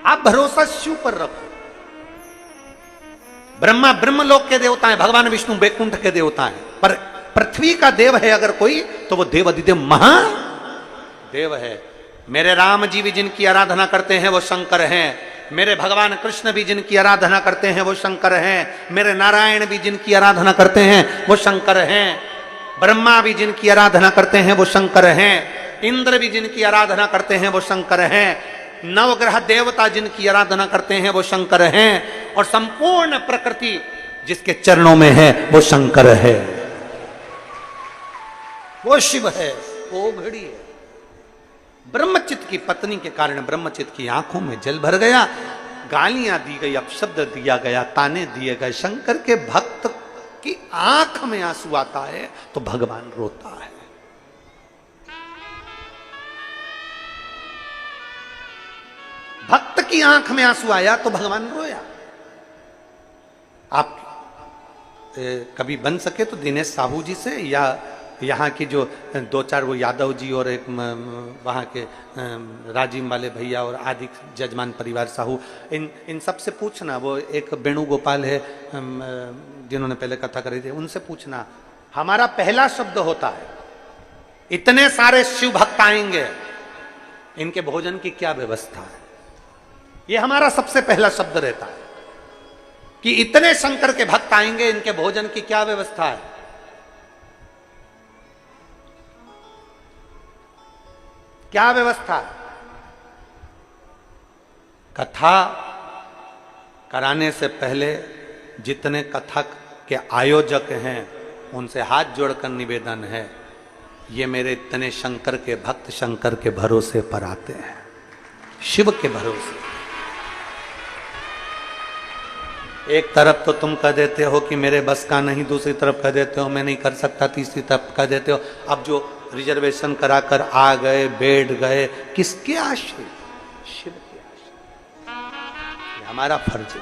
आप भरोसा शिव पर रखो। ब्रह्मा ब्रह्मलोक के देवता है, भगवान विष्णु बैकुंठ के देवता है, पर पृथ्वी का देव है अगर कोई तो वो देव अधिदेव महादेव है। मेरे राम जी भी जिनकी आराधना करते हैं वो शंकर हैं, मेरे भगवान कृष्ण भी जिनकी आराधना करते हैं वो शंकर हैं, मेरे नारायण भी जिनकी आराधना करते हैं वो शंकर हैं, ब्रह्मा भी जिनकी आराधना करते हैं वो शंकर हैं, इंद्र भी जिनकी आराधना करते हैं वो शंकर हैं, नवग्रह देवता जिनकी आराधना करते हैं वो शंकर हैं, और संपूर्ण प्रकृति जिसके चरणों में है वो शंकर है, वो शिव है, वो घड़ी है। ब्रह्मचित्त की पत्नी के कारण ब्रह्मचित्त की आंखों में जल भर गया, गालियां दी गई, अपशब्द दिया गया, ताने दिए गए। शंकर के भक्त की आंख में आंसू आता है तो भगवान रोता है। की आंख में आंसू आया तो भगवान रोया। आप कभी बन सके तो दिनेश साहू जी से या यहाँ की जो 2-4 वो यादव जी और एक वहाँ के राजीव वाले भैया और आदि जजमान परिवार साहू, इन सब से पूछना। वो एक वेणुगोपाल है जिन्होंने पहले कथा करी थी, उनसे पूछना। हमारा पहला शब्द होता है, इतने सारे शिव भक्त आएंगे, इनके भोजन की क्या व्यवस्था है। ये हमारा सबसे पहला शब्द रहता है कि इतने शंकर के भक्त आएंगे, इनके भोजन की क्या व्यवस्था है। क्या व्यवस्था है। कथा कराने से पहले जितने कथक के आयोजक हैं उनसे हाथ जोड़कर निवेदन है, ये मेरे इतने शंकर के भक्त शंकर के भरोसे पर आते हैं, शिव के भरोसे। एक तरफ तो तुम कह देते हो कि मेरे बस का नहीं, दूसरी तरफ कह देते हो मैं नहीं कर सकता, तीसरी तरफ कह देते हो अब जो रिजर्वेशन कराकर आ गए, बैठ गए, किसके आश्रय? शिव के आश्रय। ये हमारा फर्ज है।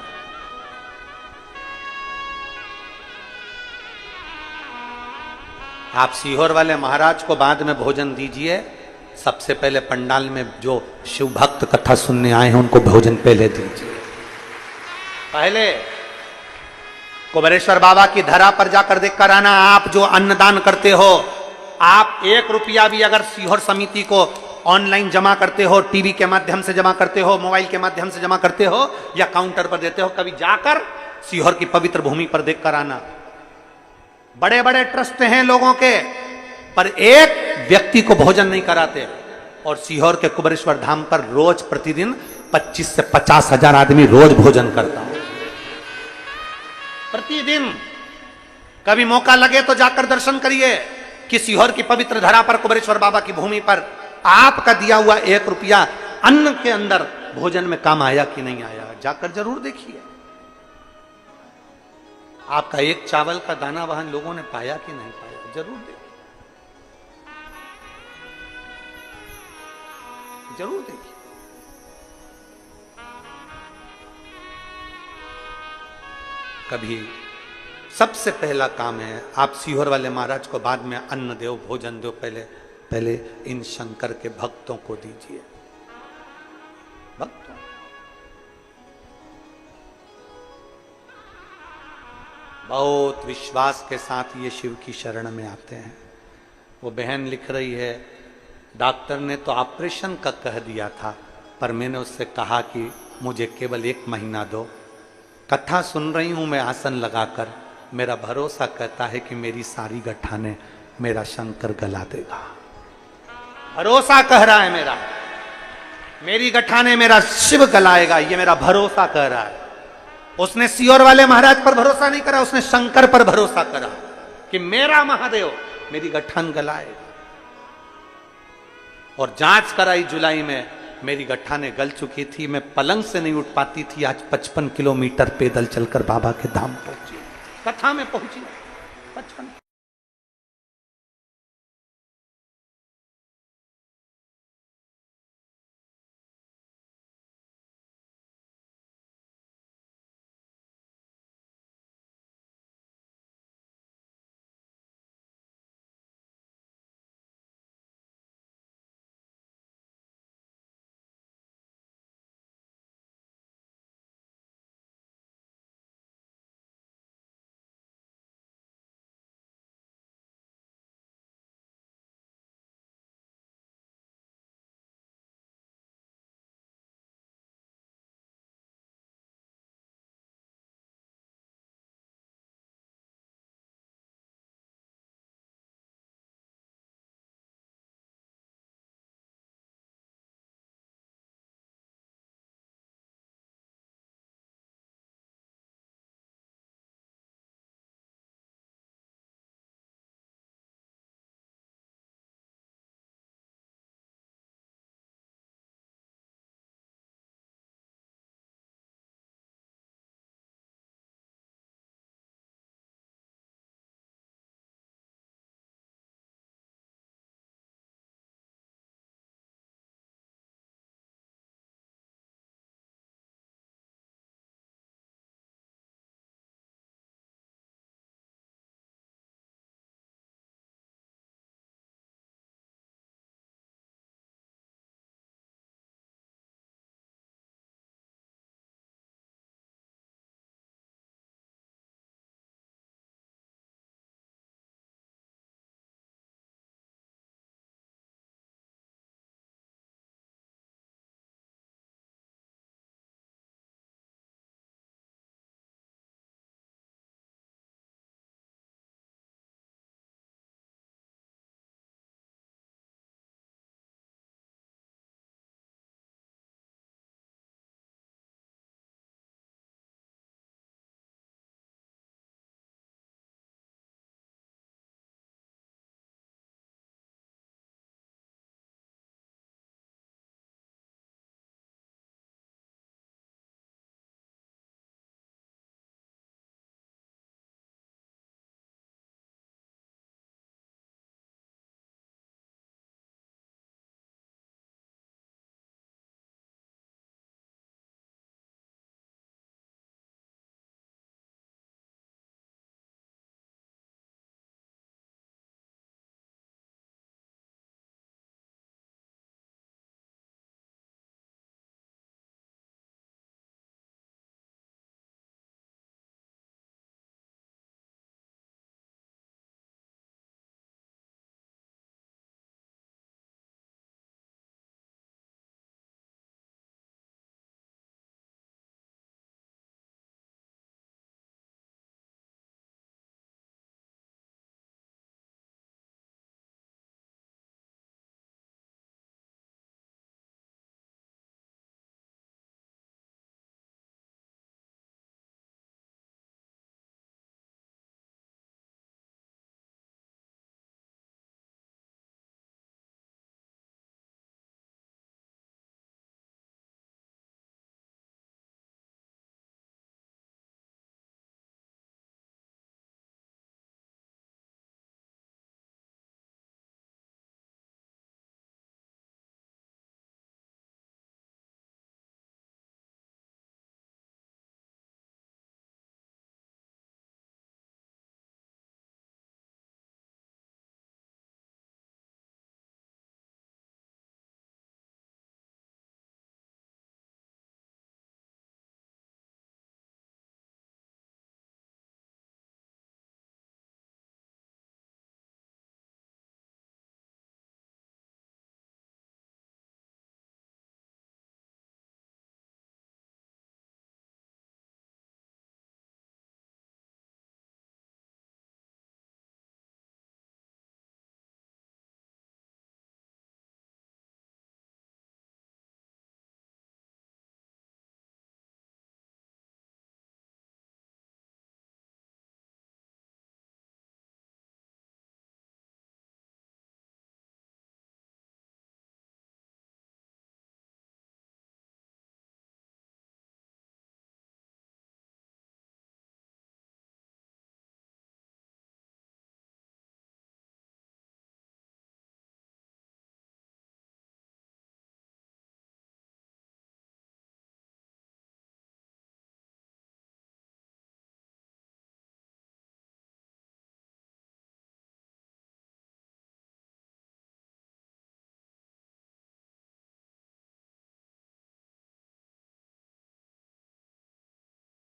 आप सीहोर वाले महाराज को बाद में भोजन दीजिए, सबसे पहले पंडाल में जो शिव भक्त कथा सुनने आए हैं उनको भोजन पहले दीजिए। पहले कुबेरेश्वर बाबा की धरा पर जाकर देखकर आना। आप जो अन्नदान करते हो, आप 1 रुपया भी अगर सीहोर समिति को ऑनलाइन जमा करते हो, टीवी के माध्यम से जमा करते हो, मोबाइल के माध्यम से जमा करते हो या काउंटर पर देते हो, कभी जाकर सीहोर की पवित्र भूमि पर देखकर आना। बड़े बड़े ट्रस्ट हैं लोगों के, पर एक व्यक्ति को भोजन नहीं कराते। और सीहोर के कुबेरेश्वर धाम पर रोज प्रतिदिन 25 से 50 हजार आदमी रोज भोजन करता है, प्रतिदिन। कभी मौका लगे तो जाकर दर्शन करिए कि सीहोर की पवित्र धरा पर कुबेरेश्वर बाबा की भूमि पर आपका दिया हुआ 1 रुपया अन्न के अंदर भोजन में काम आया कि नहीं आया, जाकर जरूर देखिए। आपका 1 चावल का दाना वहां लोगों ने पाया कि नहीं पाया, जरूर देखिए, जरूर देखिए। कभी सबसे पहला काम है, आप सीहोर वाले महाराज को बाद में अन्न दो, भोजन दो, पहले इन शंकर के भक्तों को दीजिए। भक्तों, बहुत विश्वास के साथ ये शिव की शरण में आते हैं। वो बहन लिख रही है, डॉक्टर ने तो ऑपरेशन का कह दिया था, पर मैंने उससे कहा कि मुझे केवल 1 महीना दो। कथा सुन रही हूं मैं आसन लगाकर, मेरा भरोसा कहता है कि मेरी सारी गठाने मेरा शंकर गला देगा। भरोसा कह रहा है मेरा, मेरी गठाने मेरा शिव गलाएगा, ये मेरा भरोसा कह रहा है। उसने सीहोर वाले महाराज पर भरोसा नहीं करा, उसने शंकर पर भरोसा करा कि मेरा महादेव मेरी गठान गलाएगा। और जांच कराई जुलाई में, मेरी गठाने गल चुकी थी, मैं पलंग से नहीं उठ पाती थी। आज 55 किलोमीटर पैदल चलकर बाबा के धाम पहुंची, कथा में पहुंची 55।